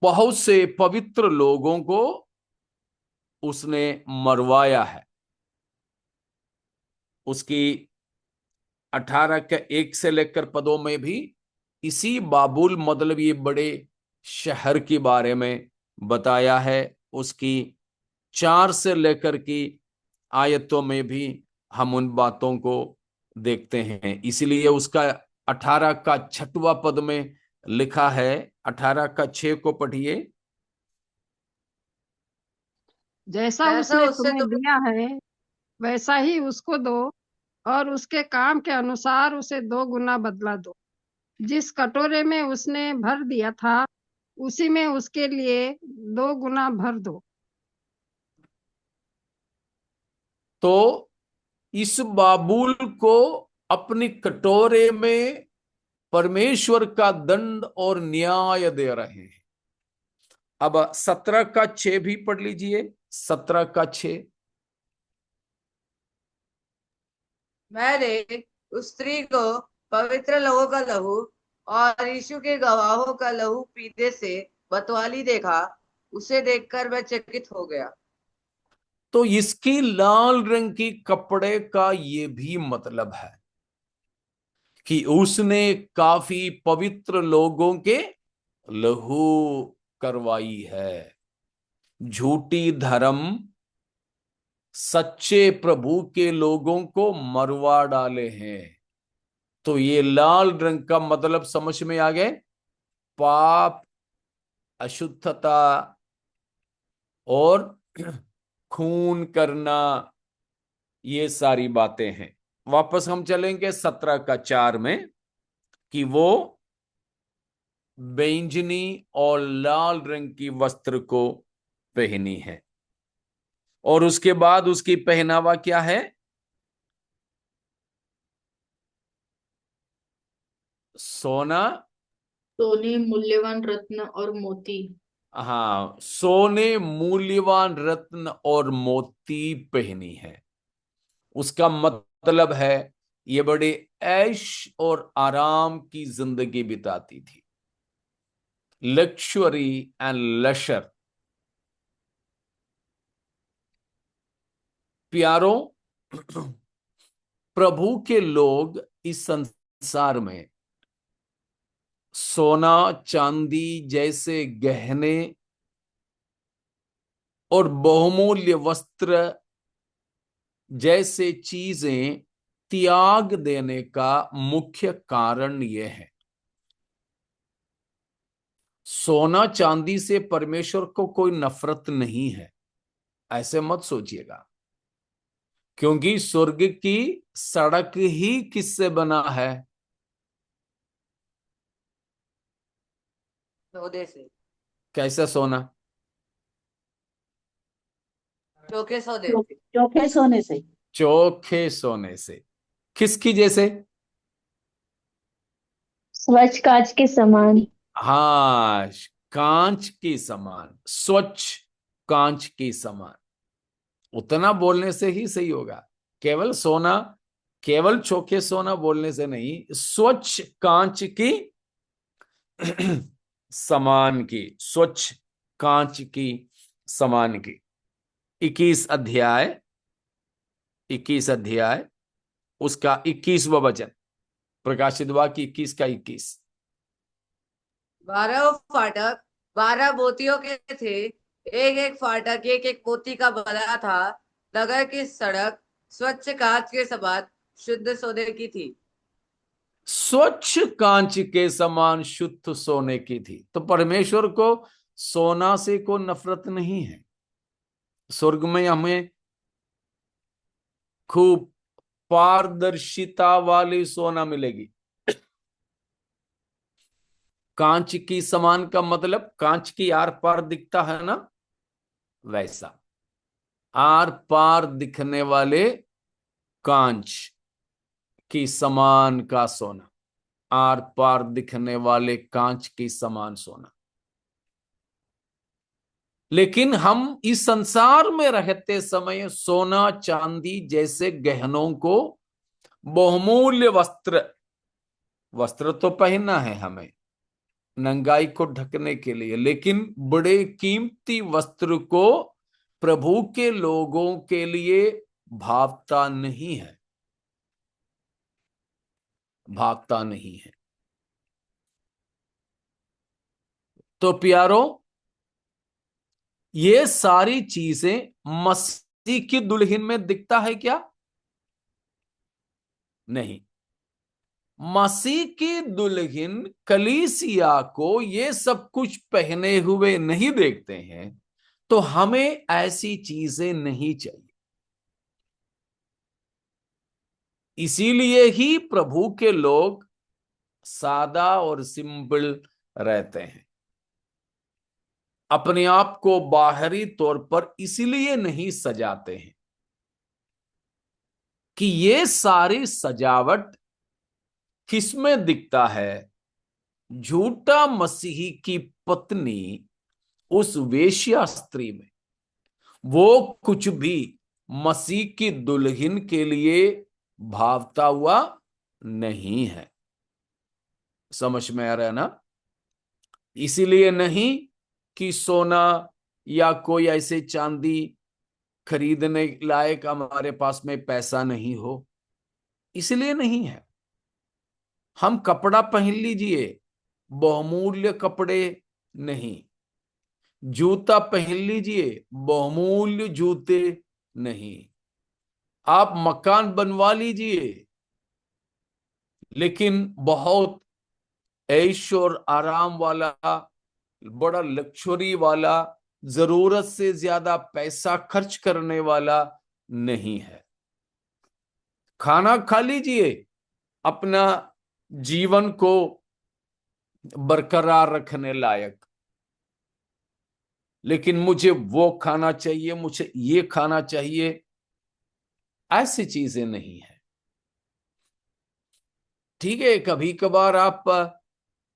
बहुत से पवित्र लोगों को उसने मरवाया है। उसकी 18 के 1 से लेकर पदों में भी इसी बाबुल मतलब ये बड़े शहर के बारे में बताया है। उसकी 4 से लेकर की आयतों में भी हम उन बातों को देखते हैं। इसीलिए उसका 18 का 6वां पद में लिखा है, 18 का 6 को पढ़िए। जैसा जैसा उसने उससे तुम्हें तुम्हें दिया है वैसा ही उसको दो, और उसके काम के अनुसार उसे 2 गुना बदला दो। जिस कटोरे में उसने भर दिया था उसी में उसके लिए 2 गुना भर दो। तो इस बाबुल को अपनी कटोरे में परमेश्वर का दंड और न्याय दे रहे हैं। अब 17 का 6 भी पढ़ लीजिए। 17 का 6। मैंने उस स्त्री को पवित्र लोगों का लहू और यीशु के गवाहों का लहू पीते से बतवाली देखा। उसे देखकर मैं चकित हो गया। तो इसकी लाल रंग की कपड़े का ये भी मतलब है कि उसने काफी पवित्र लोगों के लहू करवाई है। झूठी धर्म सच्चे प्रभु के लोगों को मरवा डाले हैं। तो ये लाल रंग का मतलब समझ में आ गए। पाप, अशुद्धता और खून करना, ये सारी बातें हैं। वापस हम चलेंगे 17 का 4 में कि वो बैंगनी और लाल रंग की वस्त्र को पहनी है। और उसके बाद उसकी पहनावा क्या है? सोना। सोने, मूल्यवान रत्न और मोती। हाँ, सोने, मूल्यवान रत्न और मोती पहनी है। उसका मतलब है ये बड़े ऐश और आराम की जिंदगी बिताती थी। लक्ष्वरी एंड लशर। प्यारों, प्रभु के लोग इस संसार में सोना चांदी जैसे गहने और बहुमूल्य वस्त्र जैसे चीजें त्याग देने का मुख्य कारण यह है। सोना चांदी से परमेश्वर को कोई नफरत नहीं है, ऐसे मत सोचिएगा। क्योंकि स्वर्ग की सड़क ही किससे बना है? सौदे से। कैसा सोना? चौके सौदे। चोखे सोने से। चोखे सोने से। किसकी जैसे? स्वच्छ कांच के समान। हाँ, कांच की समान, स्वच्छ कांच की समान। उतना बोलने से ही सही होगा। केवल सोना, केवल चोखे सोना बोलने से नहीं, स्वच्छ कांच की समान की, स्वच्छ कांच की समान की। 21 अध्याय, 21 अध्याय उसका 21वां वचन, प्रकाशित वाक्य 21 का 21। 12 फाटक 12 मोतियों के थे। एक एक फाटक एक एक मोती का बना था। नगर की सड़क स्वच्छ कांच के समान शुद्ध सोने की थी। स्वच्छ कांच के समान शुद्ध सोने की थी। तो परमेश्वर को सोना से कोई नफरत नहीं है। स्वर्ग में हमें खूब पारदर्शिता वाली सोना मिलेगी। कांच की समान का मतलब कांच की आर पार दिखता है ना, वैसा आर पार दिखने वाले कांच की समान का सोना, आर पार दिखने वाले कांच की समान सोना। लेकिन हम इस संसार में रहते समय सोना चांदी जैसे गहनों को बहुमूल्य वस्त्र, वस्त्र तो पहनना है हमें नंगाई को ढकने के लिए, लेकिन बड़े कीमती वस्त्र को प्रभु के लोगों के लिए भावता नहीं है, भागता नहीं है। तो प्यारो, ये सारी चीजें मसीह की दुल्हन में दिखता है क्या? नहीं। मसीह की दुल्हन कलीसिया को ये सब कुछ पहने हुए नहीं देखते हैं, तो हमें ऐसी चीजें नहीं चाहिए। इसीलिए ही प्रभु के लोग सादा और सिंपल रहते हैं। अपने आप को बाहरी तौर पर इसलिए नहीं सजाते हैं कि ये सारी सजावट किसमें दिखता है? झूठा मसीही की पत्नी उस वेश्या स्त्री में। वो कुछ भी मसीह की दुल्हन के लिए भावता हुआ नहीं है। समझ में आ रहा है ना? इसीलिए नहीं कि सोना या कोई ऐसे चांदी खरीदने लायक हमारे पास में पैसा नहीं हो, इसलिए नहीं है। हम कपड़ा पहन लीजिए, बहुमूल्य कपड़े नहीं। जूता पहन लीजिए, बहुमूल्य जूते नहीं। आप मकान बनवा लीजिए, लेकिन बहुत ऐश और आराम वाला, बड़ा लक्जरी वाला, जरूरत से ज्यादा पैसा खर्च करने वाला नहीं है। खाना खा लीजिए अपना जीवन को बरकरार रखने लायक, लेकिन मुझे वो खाना चाहिए, मुझे ये खाना चाहिए, ऐसी चीजें नहीं है। ठीक है, कभी कभार आप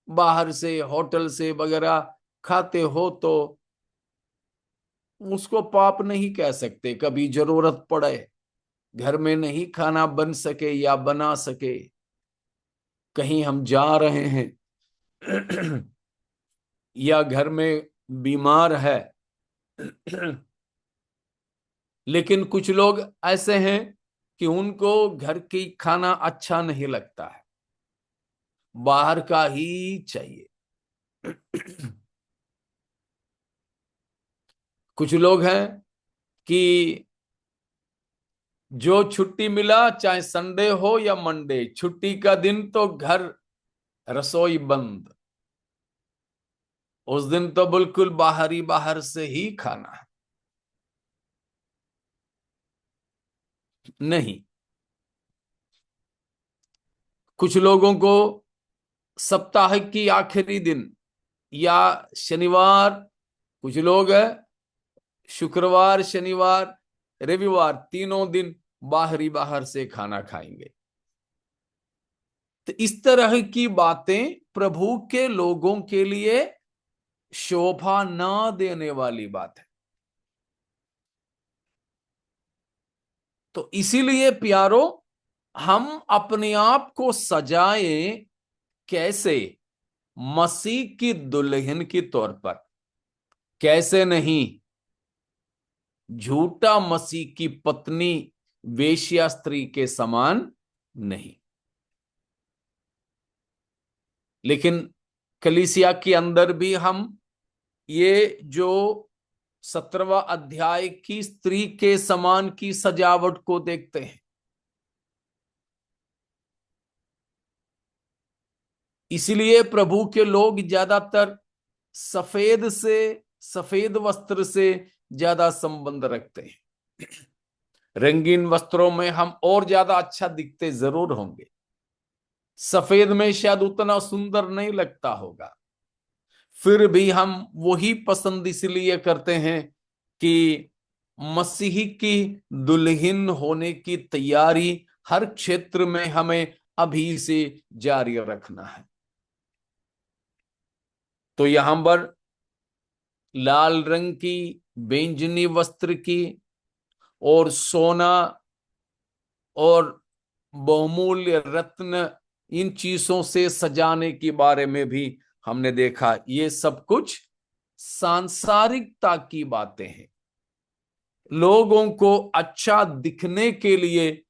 बाहर से होटल से वगैरह खाते हो तो उसको पाप नहीं कह सकते। कभी जरूरत पड़े, घर में नहीं खाना बन सके या बना सके, कहीं हम जा रहे हैं या घर में बीमार है लेकिन कुछ लोग ऐसे हैं कि उनको घर की खाना अच्छा नहीं लगता है, बाहर का ही चाहिए। कुछ लोग हैं कि जो छुट्टी मिला, चाहे संडे हो या मंडे, छुट्टी का दिन तो घर रसोई बंद, उस दिन तो बिल्कुल बाहर ही बाहर से ही खाना है। नहीं, कुछ लोगों को सप्ताह की आखिरी दिन या शनिवार, कुछ लोग शुक्रवार शनिवार रविवार तीनों दिन बाहर ही बाहर से खाना खाएंगे। तो इस तरह की बातें प्रभु के लोगों के लिए शोभा ना देने वाली बात है। तो इसीलिए प्यारो, हम अपने आप को सजाएं कैसे? मसीह की दुल्हन के तौर पर, कैसे नहीं झूठा मसीह की पत्नी वेश्या स्त्री के समान नहीं। लेकिन कलीसिया के अंदर भी हम ये जो 17वां अध्याय की स्त्री के समान की सजावट को देखते हैं। इसलिए प्रभु के लोग ज्यादातर सफेद से, सफेद वस्त्र से ज्यादा संबंध रखते हैं। रंगीन वस्त्रों में हम और ज्यादा अच्छा दिखते जरूर होंगे, सफेद में शायद उतना सुंदर नहीं लगता होगा, फिर भी हम वही पसंद इसलिए करते हैं कि मसीही की दुल्हन होने की तैयारी हर क्षेत्र में हमें अभी से जारी रखना है। तो यहां पर लाल रंग की, बैंगनी वस्त्र की और सोना और बहुमूल्य रत्न, इन चीजों से सजाने के बारे में भी हमने देखा। ये सब कुछ सांसारिकता की बातें हैं। लोगों को अच्छा दिखने के लिए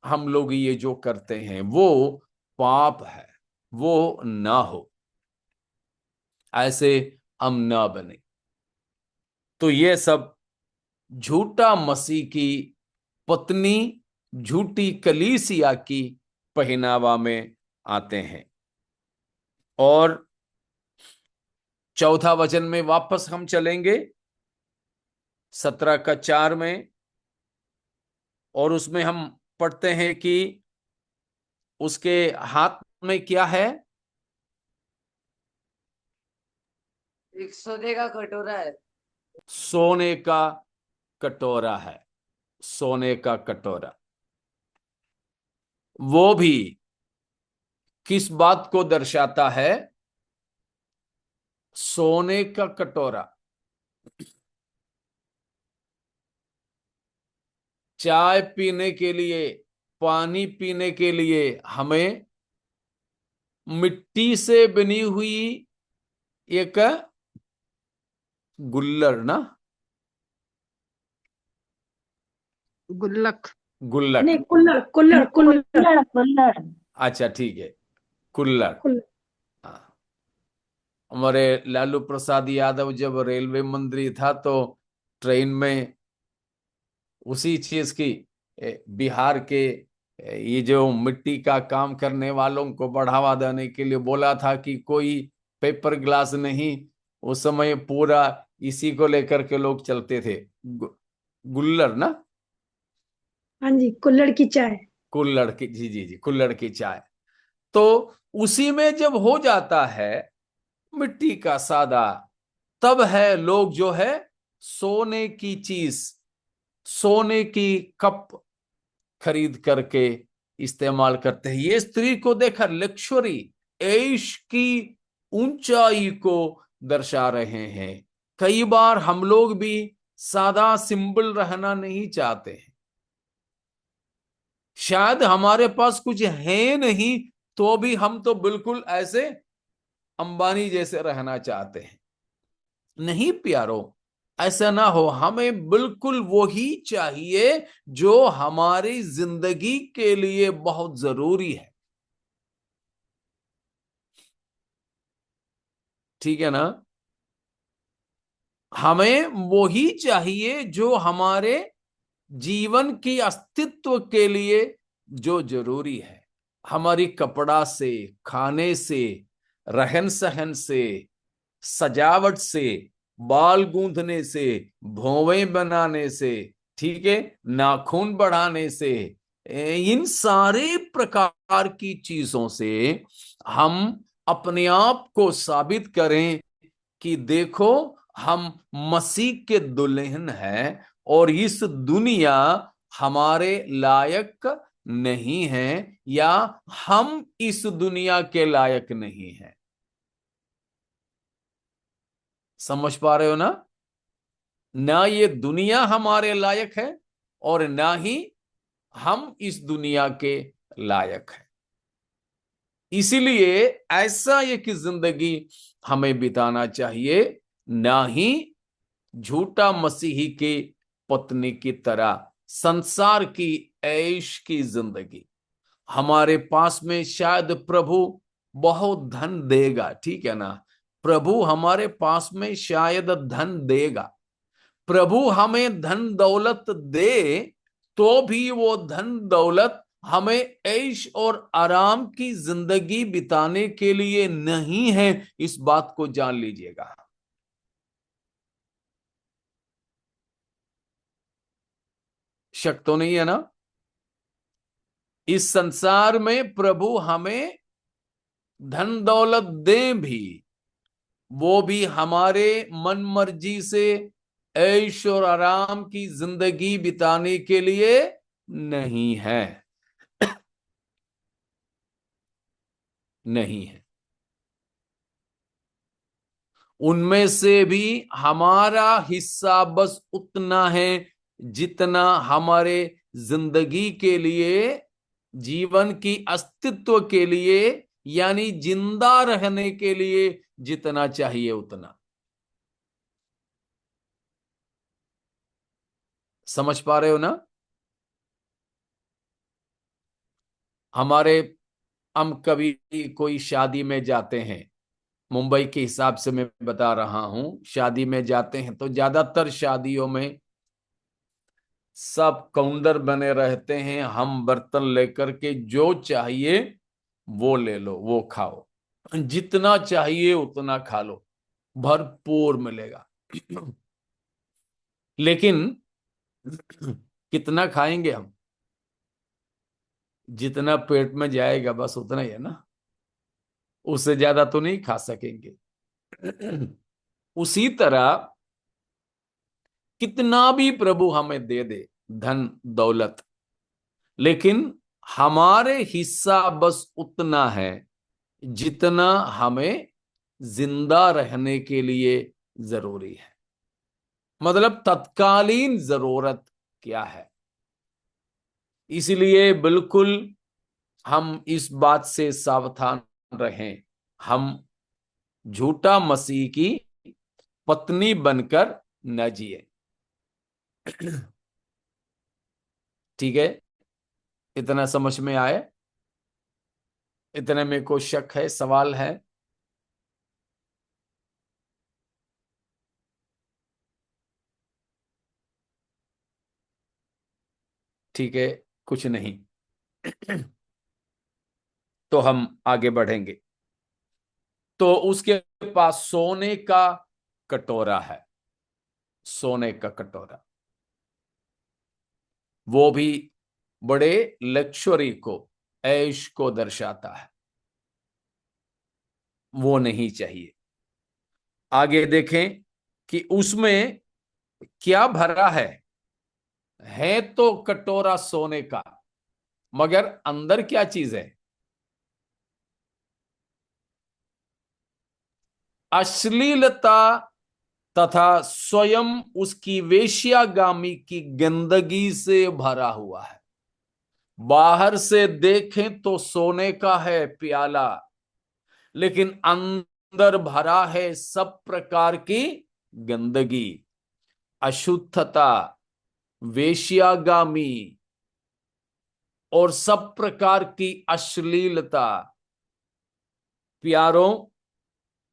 हम लोग ये जो करते हैं वो पाप है, वो ना हो, ऐसे हम ना बने। तो ये सब झूठा मसीह की पत्नी, झूठी कलीसिया की पहनावा में आते हैं। और चौथा वचन में वापस हम चलेंगे 17 का 4 में, और उसमें हम पढ़ते हैं कि उसके हाथ में क्या है? एक सोने का कटोरा है। सोने का कटोरा है। सोने का कटोरा, वो भी किस बात को दर्शाता है? सोने का कटोरा चाय पीने के लिए, पानी पीने के लिए हमें मिट्टी से बनी हुई एक गुल्लर ना, गुल्लक। गुल्लक, नहीं, कुल्हड़ कुल्हड़ कुल्हड़ कुल्हड़ कुल्हड़। अच्छा ठीक है, कुल्लर। कुल्हड़। हाँ, हमारे लालू प्रसाद यादव जब रेलवे मंत्री था तो ट्रेन में उसी चीज की, बिहार के ये जो मिट्टी का काम करने वालों को बढ़ावा देने के लिए बोला था कि कोई पेपर ग्लास नहीं। उस समय पूरा इसी को लेकर के लोग चलते थे, गुल्लर ना। हाँ जी, कुल्हड़ की चाय। कुल्हड़ की, जी जी जी, कुल्हड़ की चाय। तो उसी में जब हो जाता है मिट्टी का सादा, तब है लोग जो है सोने की चीज, सोने की कप खरीद करके इस्तेमाल करते हैं। ये स्त्री को देखकर लक्ष्वरी, ऐश की ऊंचाई को दर्शा रहे हैं। कई बार हम लोग भी सादा सिंपल रहना नहीं चाहते हैं। शायद हमारे पास कुछ है नहीं, तो भी हम तो बिल्कुल ऐसे अंबानी जैसे रहना चाहते हैं। नहीं प्यारो, ऐसा ना हो। हमें बिल्कुल वही चाहिए जो हमारी जिंदगी के लिए बहुत जरूरी है। ठीक है ना? हमें वही चाहिए जो हमारे जीवन की अस्तित्व के लिए जो जरूरी है। हमारी कपड़ा से, खाने से, रहन सहन से, सजावट से, बाल गूंथने से, भौवें बनाने से, ठीक है, नाखून बढ़ाने से, इन सारे प्रकार की चीजों से हम अपने आप को साबित करें कि देखो, हम मसीह के दुल्हन हैं और इस दुनिया हमारे लायक नहीं है, या हम इस दुनिया के लायक नहीं हैं। समझ पा रहे हो ना? ना ये दुनिया हमारे लायक है और ना ही हम इस दुनिया के लायक हैं। इसीलिए ऐसा एक जिंदगी हमें बिताना चाहिए, ना ही झूठा मसीही की पत्नी की तरह संसार की ऐश की जिंदगी। हमारे पास में शायद प्रभु बहुत धन देगा, ठीक है ना? प्रभु हमारे पास में शायद धन देगा। प्रभु हमें धन दौलत दे, तो भी वो धन दौलत हमें ऐश और आराम की जिंदगी बिताने के लिए नहीं है। इस बात को जान लीजिएगा। शक तो नहीं है ना? इस संसार में प्रभु हमें धन दौलत दे भी, वो भी हमारे मन मर्जी से ऐश और आराम की जिंदगी बिताने के लिए नहीं है। नहीं है। उनमें से भी हमारा हिस्सा बस उतना है जितना हमारे जिंदगी के लिए, जीवन की अस्तित्व के लिए, यानी जिंदा रहने के लिए जितना चाहिए उतना। समझ पा रहे हो ना? हमारे हम कभी कोई शादी में जाते हैं, मुंबई के हिसाब से मैं बता रहा हूं, शादी में जाते हैं तो ज्यादातर शादियों में सब काउंटर बने रहते हैं, हम बर्तन लेकर के जो चाहिए वो ले लो, वो खाओ, जितना चाहिए उतना खा लो, भरपूर मिलेगा। लेकिन कितना खाएंगे हम? जितना पेट में जाएगा बस उतना ही है ना, उससे ज्यादा तो नहीं खा सकेंगे। उसी तरह कितना भी प्रभु हमें दे दे धन दौलत, लेकिन हमारे हिस्सा बस उतना है जितना हमें जिंदा रहने के लिए जरूरी है। मतलब तत्कालीन जरूरत क्या है। इसलिए बिल्कुल हम इस बात से सावधान रहें, हम झूठा मसीह की पत्नी बनकर न जिए। ठीक है, इतना समझ में आए? इतने में कोई शक है, सवाल है? ठीक है, कुछ नहीं। तो हम आगे बढ़ेंगे। तो उसके पास सोने का कटोरा है, सोने का कटोरा, वो भी बड़े लक्ष्वरी को, ऐश को दर्शाता है, वो नहीं चाहिए। आगे देखें कि उसमें क्या भरा है तो कटोरा सोने का, मगर अंदर क्या चीज है? अश्लीलता तथा स्वयं उसकी वेश्यागामी की गंदगी से भरा हुआ है। बाहर से देखें तो सोने का है प्याला, लेकिन अंदर भरा है सब प्रकार की गंदगी, अशुद्धता, वेश्यागामी और सब प्रकार की अश्लीलता। प्यारों,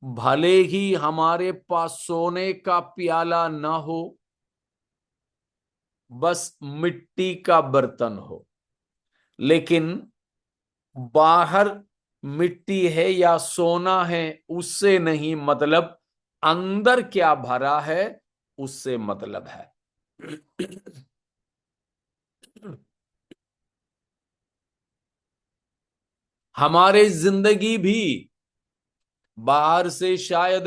भले ही हमारे पास सोने का प्याला न हो, बस मिट्टी का बर्तन हो, लेकिन बाहर मिट्टी है या सोना है उससे नहीं मतलब, अंदर क्या भरा है उससे मतलब है। हमारे जिंदगी भी बाहर से शायद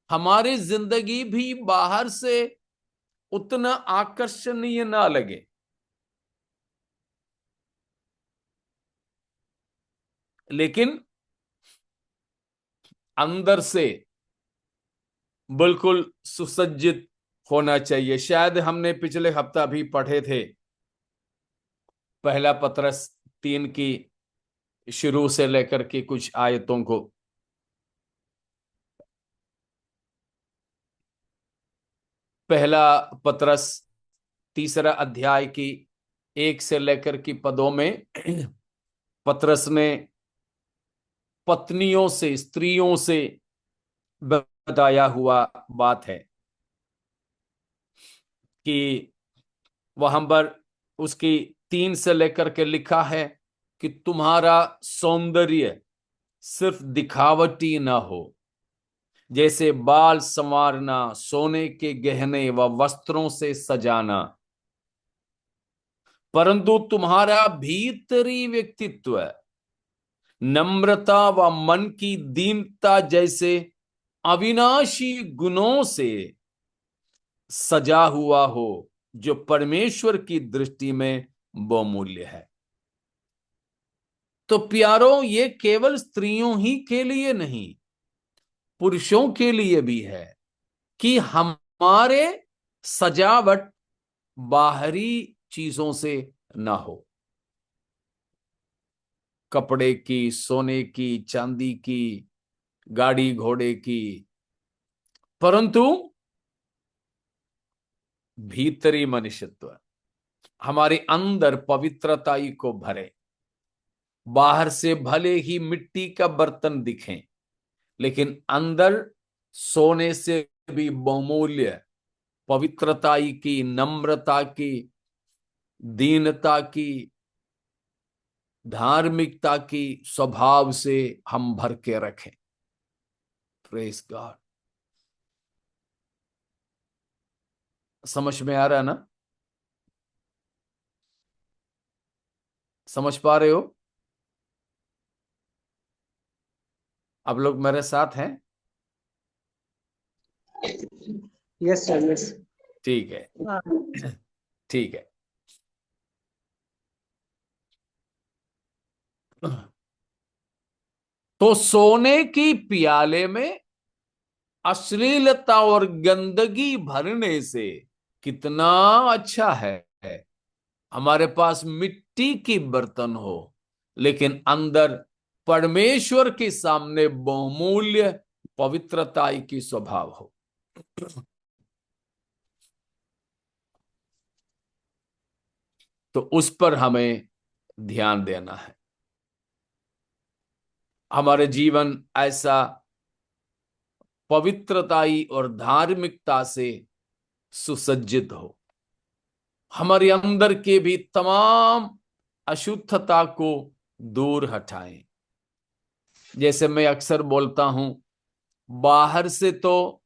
हमारी जिंदगी भी बाहर से उतना आकर्षणीय ना लगे, लेकिन अंदर से बिल्कुल सुसज्जित होना चाहिए। शायद हमने पिछले हफ्ता भी पढ़े थे, पहला पत्रस 3 की शुरू से लेकर के कुछ आयतों को। पहला पत्रस 3 अध्याय की 1 से लेकर की पदों में पत्रस ने पत्नियों से, स्त्रियों से बताया हुआ बात है कि वहां पर उसकी 3 से लेकर के लिखा है कि तुम्हारा सौंदर्य सिर्फ दिखावटी ना हो, जैसे बाल संवारना, सोने के गहने व वस्त्रों से सजाना, परंतु तुम्हारा भीतरी व्यक्तित्व नम्रता व मन की दीनता जैसे अविनाशी गुणों से सजा हुआ हो, जो परमेश्वर की दृष्टि में बहुमूल्य है। तो प्यारो, ये केवल स्त्रियों ही के लिए नहीं, पुरुषों के लिए भी है कि हमारे सजावट बाहरी चीजों से ना हो, कपड़े की, सोने की, चांदी की, गाड़ी घोड़े की, परंतु भीतरी मनुष्यत्व हमारे अंदर पवित्रताई को भरे। बाहर से भले ही मिट्टी का बर्तन दिखें, लेकिन अंदर सोने से भी बहुमूल्य पवित्रताई की, नम्रता की, दीनता की, धार्मिकता की स्वभाव से हम भर के रखें। Praise God. समझ में आ रहा है ना? समझ पा रहे हो? आप लोग मेरे साथ हैं? Yes sir, yes. ठीक है, ठीक है। तो सोने की प्याले में अश्लीलता और गंदगी भरने से कितना अच्छा है हमारे पास मिट्टी की बर्तन हो, लेकिन अंदर परमेश्वर के सामने बहुमूल्य पवित्रता की स्वभाव हो। तो उस पर हमें ध्यान देना है। हमारे जीवन ऐसा पवित्रताई और धार्मिकता से सुसज्जित हो, हमारे अंदर के भी तमाम अशुद्धता को दूर हटाएं। जैसे मैं अक्सर बोलता हूं, बाहर से तो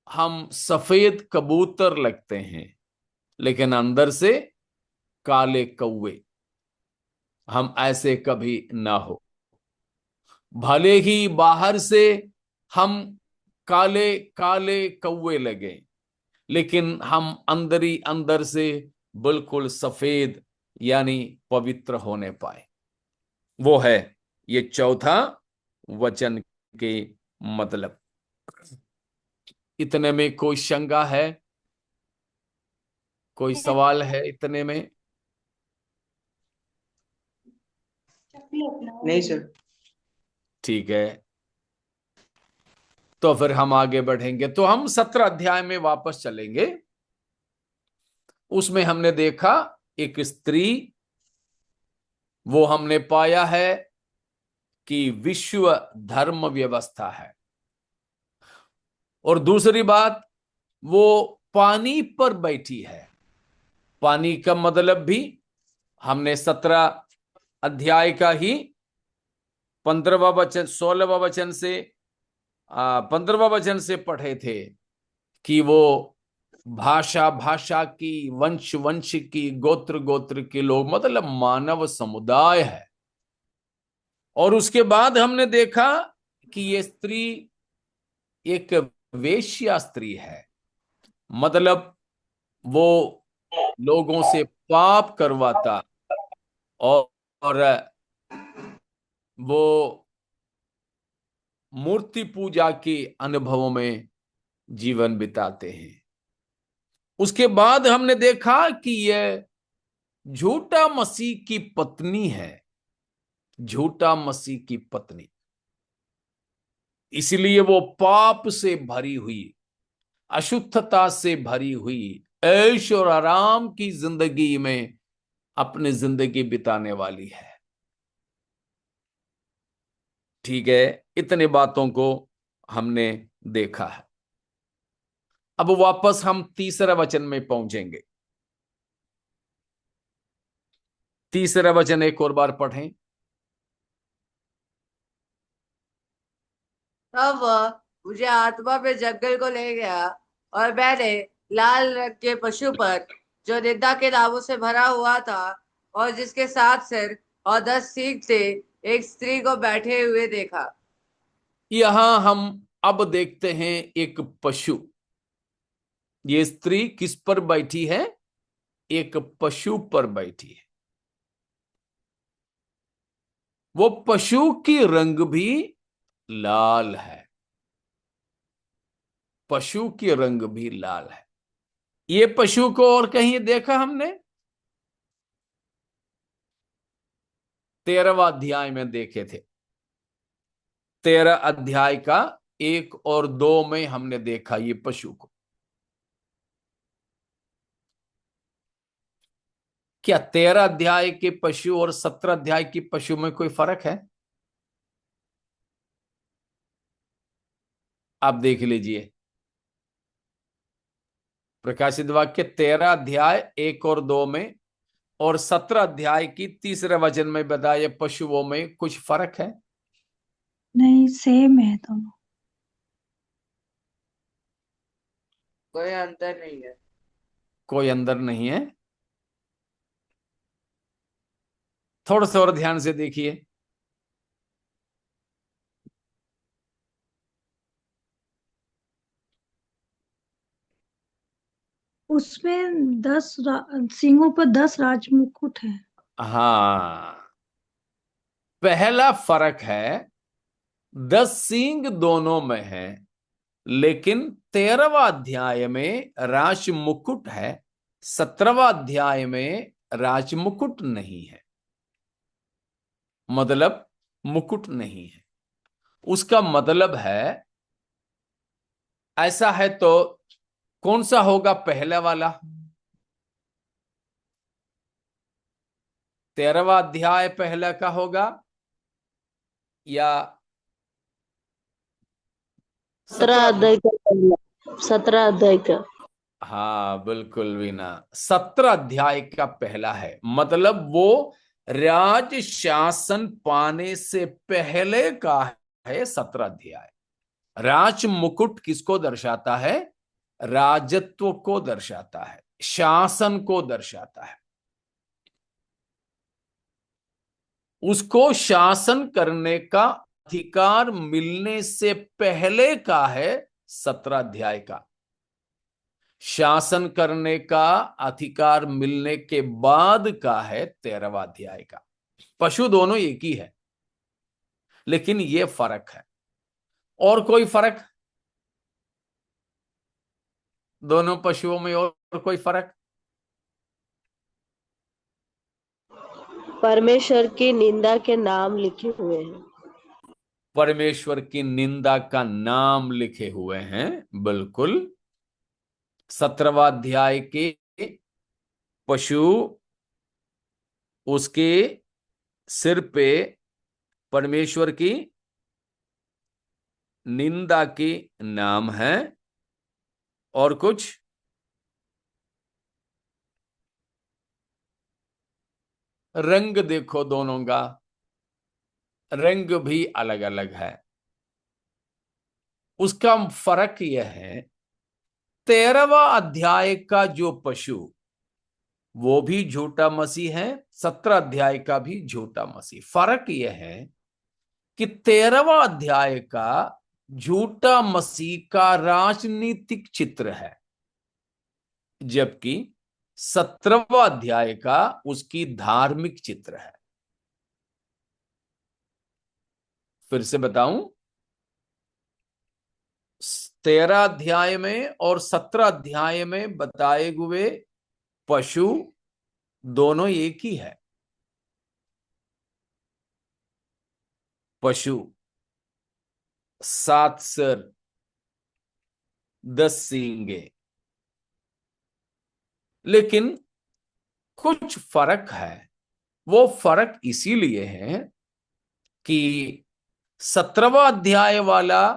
हम सफेद कबूतर लगते हैं, लेकिन अंदर से काले कौवे। हम ऐसे कभी ना हो। भले ही बाहर से हम काले काले कौवे लगे, लेकिन हम अंदर ही अंदर से बिल्कुल सफेद यानी पवित्र होने पाए। वो है ये चौथा वचन के मतलब। इतने में कोई शंका है? कोई सवाल है इतने में? नहीं सर। ठीक है, तो फिर हम आगे बढ़ेंगे। तो हम 17 अध्याय में वापस चलेंगे। उसमें हमने देखा एक स्त्री, वो हमने पाया है कि विश्व धर्म व्यवस्था है। और दूसरी बात, वो पानी पर बैठी है। पानी का मतलब भी हमने 17 अध्याय का ही 15वां वचन, 16वां वचन से 15वां वचन से पढ़े थे कि वो भाषा भाषा की, वंश वंश की, गोत्र गोत्र के लोग, मतलब मानव समुदाय है। और उसके बाद हमने देखा कि ये स्त्री एक वेश्या स्त्री है, मतलब वो लोगों से पाप करवाता और वो मूर्ति पूजा के अनुभवों में जीवन बिताते हैं। उसके बाद हमने देखा कि यह झूठा मसीह की पत्नी है, झूठा मसीह की पत्नी। इसलिए वो पाप से भरी हुई, अशुद्धता से भरी हुई, ऐश और आराम की जिंदगी में अपनी जिंदगी बिताने वाली है। ठीक है, इतने बातों को हमने देखा है। अब वापस हम तीसरा वचन में पहुंचेंगे। तीसरा वचन एक और बार पढ़ें। तब वह मुझे आत्मा में जंगल को ले गया, और मैंने लाल रंग के पशु पर, जो निंदा के नामों से भरा हुआ था और जिसके 7 सिर और 10 सींग थे, एक स्त्री को बैठे हुए देखा। यहां हम अब देखते हैं एक पशु। ये स्त्री किस पर बैठी है? एक पशु पर बैठी है। वो पशु की रंग भी लाल है। पशु की रंग भी लाल है। ये पशु को और कहीं देखा हमने? 13वां अध्याय में देखे थे। 13 अध्याय का 1 और 2 में हमने देखा ये पशु को। क्या 13 अध्याय के पशु और 17 अध्याय की पशु में कोई फर्क है? आप देख लीजिए। प्रकाशित वाक्य 13 अध्याय 1 और 2 में और 17 अध्याय की 3रे वचन में बताए पशुओं में कुछ फर्क है? नहीं, सेम है दोनों। कोई अंतर नहीं है। कोई अंदर नहीं है। थोड़ा सा और ध्यान से देखिए। उसमें 10 सिंहों पर 10 राजमुकुट है। हाँ, पहला फर्क है 10 सींग दोनों में है, लेकिन 13वां अध्याय में राज मुकुट है, 17वां अध्याय में राज मुकुट नहीं है। मतलब मुकुट नहीं है। उसका मतलब है, ऐसा है तो कौन सा होगा पहला वाला? 13वां अध्याय पहला का होगा या 17 अध्याय का पहला, 17 अध्याय का। हाँ बिल्कुल वीना, 17 अध्याय का पहला है। मतलब वो राज शासन पाने से पहले का है 17 अध्याय। राज मुकुट किसको दर्शाता है? राजत्व को दर्शाता है, शासन को दर्शाता है। उसको शासन करने का अधिकार मिलने से पहले का है 17 अध्याय का। शासन करने का अधिकार मिलने के बाद का है 13वां अध्याय का। पशु दोनों एक ही है, लेकिन ये फर्क है। और कोई फर्क दोनों पशुओं में? और कोई फर्क? परमेश्वर की निंदा के नाम लिखे हुए हैं। परमेश्वर की निंदा का नाम लिखे हुए हैं, बिल्कुल। 17वां अध्याय के पशु, उसके सिर पे परमेश्वर की निंदा की नाम है। और कुछ? रंग देखो, दोनों का रंग भी अलग अलग है। उसका फर्क यह है, 13वां अध्याय का जो पशु वो भी झूठा मसीह है, 17 अध्याय का भी झूठा मसीह। फर्क यह है कि 13वां अध्याय का झूठा मसीह का राजनीतिक चित्र है, जबकि 17वां अध्याय का उसकी धार्मिक चित्र है। फिर से बताऊं, 13 अध्याय में और 17 अध्याय में बताए हुए पशु दोनों एक ही है। पशु 7 सिर 10 सींगे, लेकिन कुछ फर्क है। वो फर्क इसीलिए है कि 17वां अध्याय वाला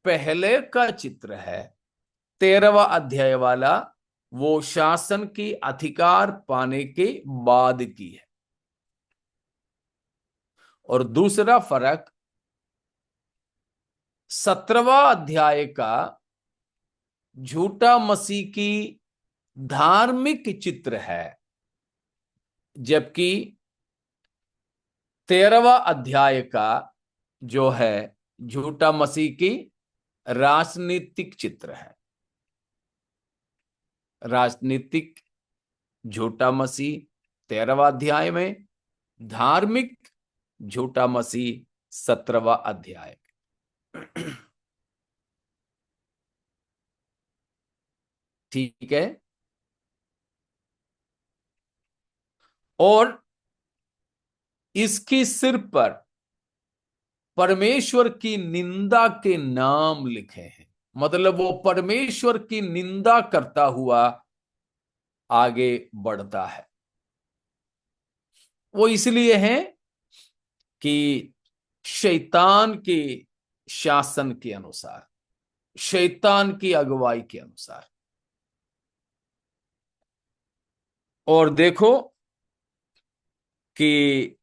पहले का चित्र है, 13वां अध्याय वाला वो शासन की अधिकार पाने के बाद की है। और दूसरा फर्क, 17वां अध्याय का झूठा मसीह की धार्मिक चित्र है, जबकि 13वां अध्याय का जो है झूठा मसीह की राजनीतिक चित्र है। राजनीतिक झूठा मसीह 13वां अध्याय में, धार्मिक झूठा मसीह 17वां अध्याय में। ठीक है। और इसके सिर पर परमेश्वर की निंदा के नाम लिखे हैं, मतलब वो परमेश्वर की निंदा करता हुआ आगे बढ़ता है। वो इसलिए है कि शैतान के शासन के अनुसार, शैतान की अगुवाई के अनुसार। और देखो कि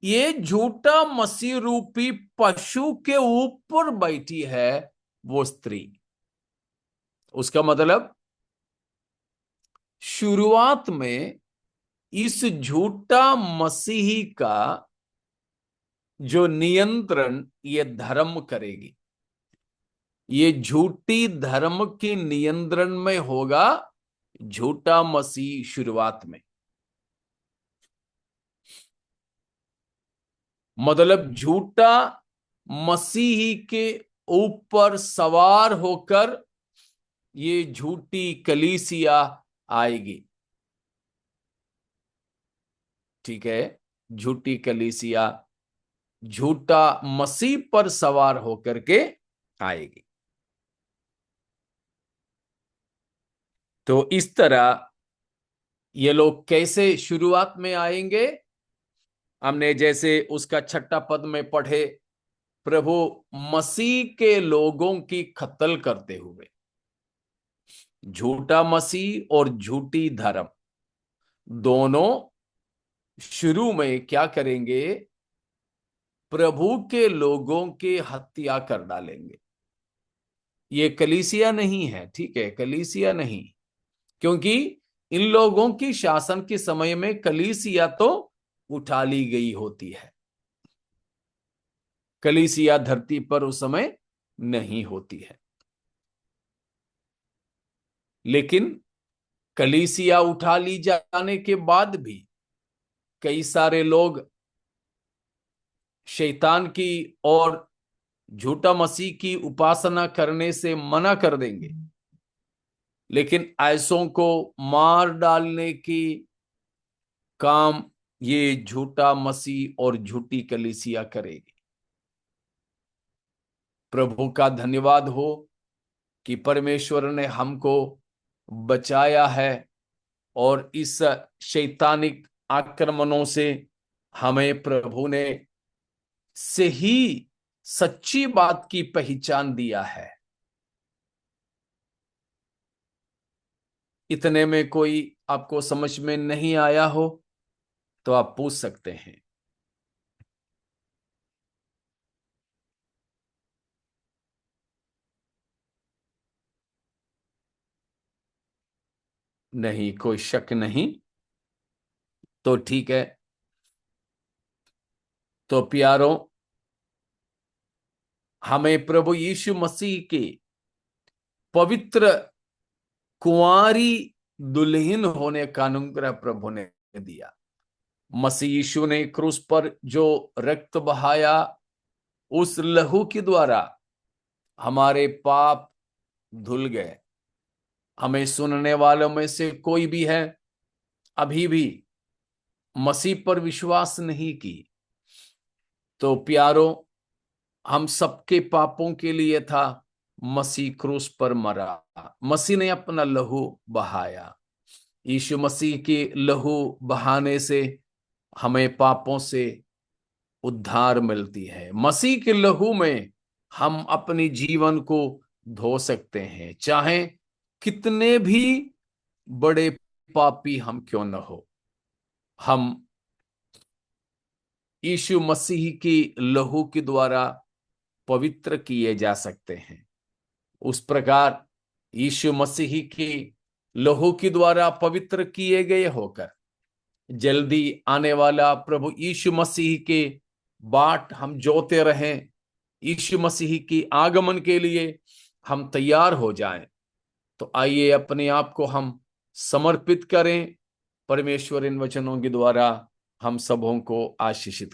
ये झूठा मसीह रूपी पशु के ऊपर बैठी है वो स्त्री। उसका मतलब शुरुआत में इस झूठा मसीही का जो नियंत्रण ये धर्म करेगी, ये झूठी धर्म के नियंत्रण में होगा झूठा मसीह शुरुआत में। मतलब झूठा मसीही के ऊपर सवार होकर ये झूठी कलीसिया आएगी। ठीक है, झूठी कलीसिया झूठा मसीह पर सवार होकर के आएगी। तो इस तरह ये लोग कैसे शुरुआत में आएंगे? हमने जैसे उसका 6 पद में पढ़े, प्रभु मसीह के लोगों की कत्ल करते हुए। झूठा मसीह और झूठी धर्म दोनों शुरू में क्या करेंगे? प्रभु के लोगों की हत्या कर डालेंगे। ये कलीसिया नहीं है, ठीक है, कलीसिया नहीं, क्योंकि इन लोगों की शासन के समय में कलीसिया तो उठा ली गई होती है। कलीसिया धरती पर उस समय नहीं होती है, लेकिन कलीसिया उठा ली जाने के बाद भी कई सारे लोग शैतान की और झूठा मसीह की उपासना करने से मना कर देंगे, लेकिन ऐसों को मार डालने की काम ये झूठा मसीह और झूठी कलीसिया करेगी। प्रभु का धन्यवाद हो कि परमेश्वर ने हमको बचाया है और इस शैतानिक आक्रमणों से हमें प्रभु ने सही सच्ची बात की पहचान दिया है। इतने में कोई आपको समझ में नहीं आया हो तो आप पूछ सकते हैं। नहीं, कोई शक नहीं, तो ठीक है। तो प्यारों, हमें प्रभु यीशु मसीह के पवित्र कुंवारी दुल्हन होने का अनुग्रह प्रभु ने दिया। मसीह यीशु ने क्रूस पर जो रक्त बहाया, उस लहू के द्वारा हमारे पाप धुल गए। हमें सुनने वालों में से कोई भी है अभी भी मसीह पर विश्वास नहीं की, तो प्यारों, हम सबके पापों के लिए था मसीह क्रूस पर मरा, मसीह ने अपना लहू बहाया। यीशु मसीह के लहू बहाने से हमें पापों से उद्धार मिलती है। मसीह के लहू में हम अपने जीवन को धो सकते हैं, चाहे कितने भी बड़े पापी हम क्यों न हो। हम यीशु मसीह की लहू के द्वारा पवित्र किए जा सकते हैं। उस प्रकार यीशु मसीह की लहू के द्वारा पवित्र किए गए होकर जल्दी आने वाला प्रभु यीशु मसीह के बाट हम जोते रहें। यीशु मसीह की आगमन के लिए हम तैयार हो जाएं। तो आइए अपने आप को हम समर्पित करें, परमेश्वर इन वचनों के द्वारा हम सबों को आशीषित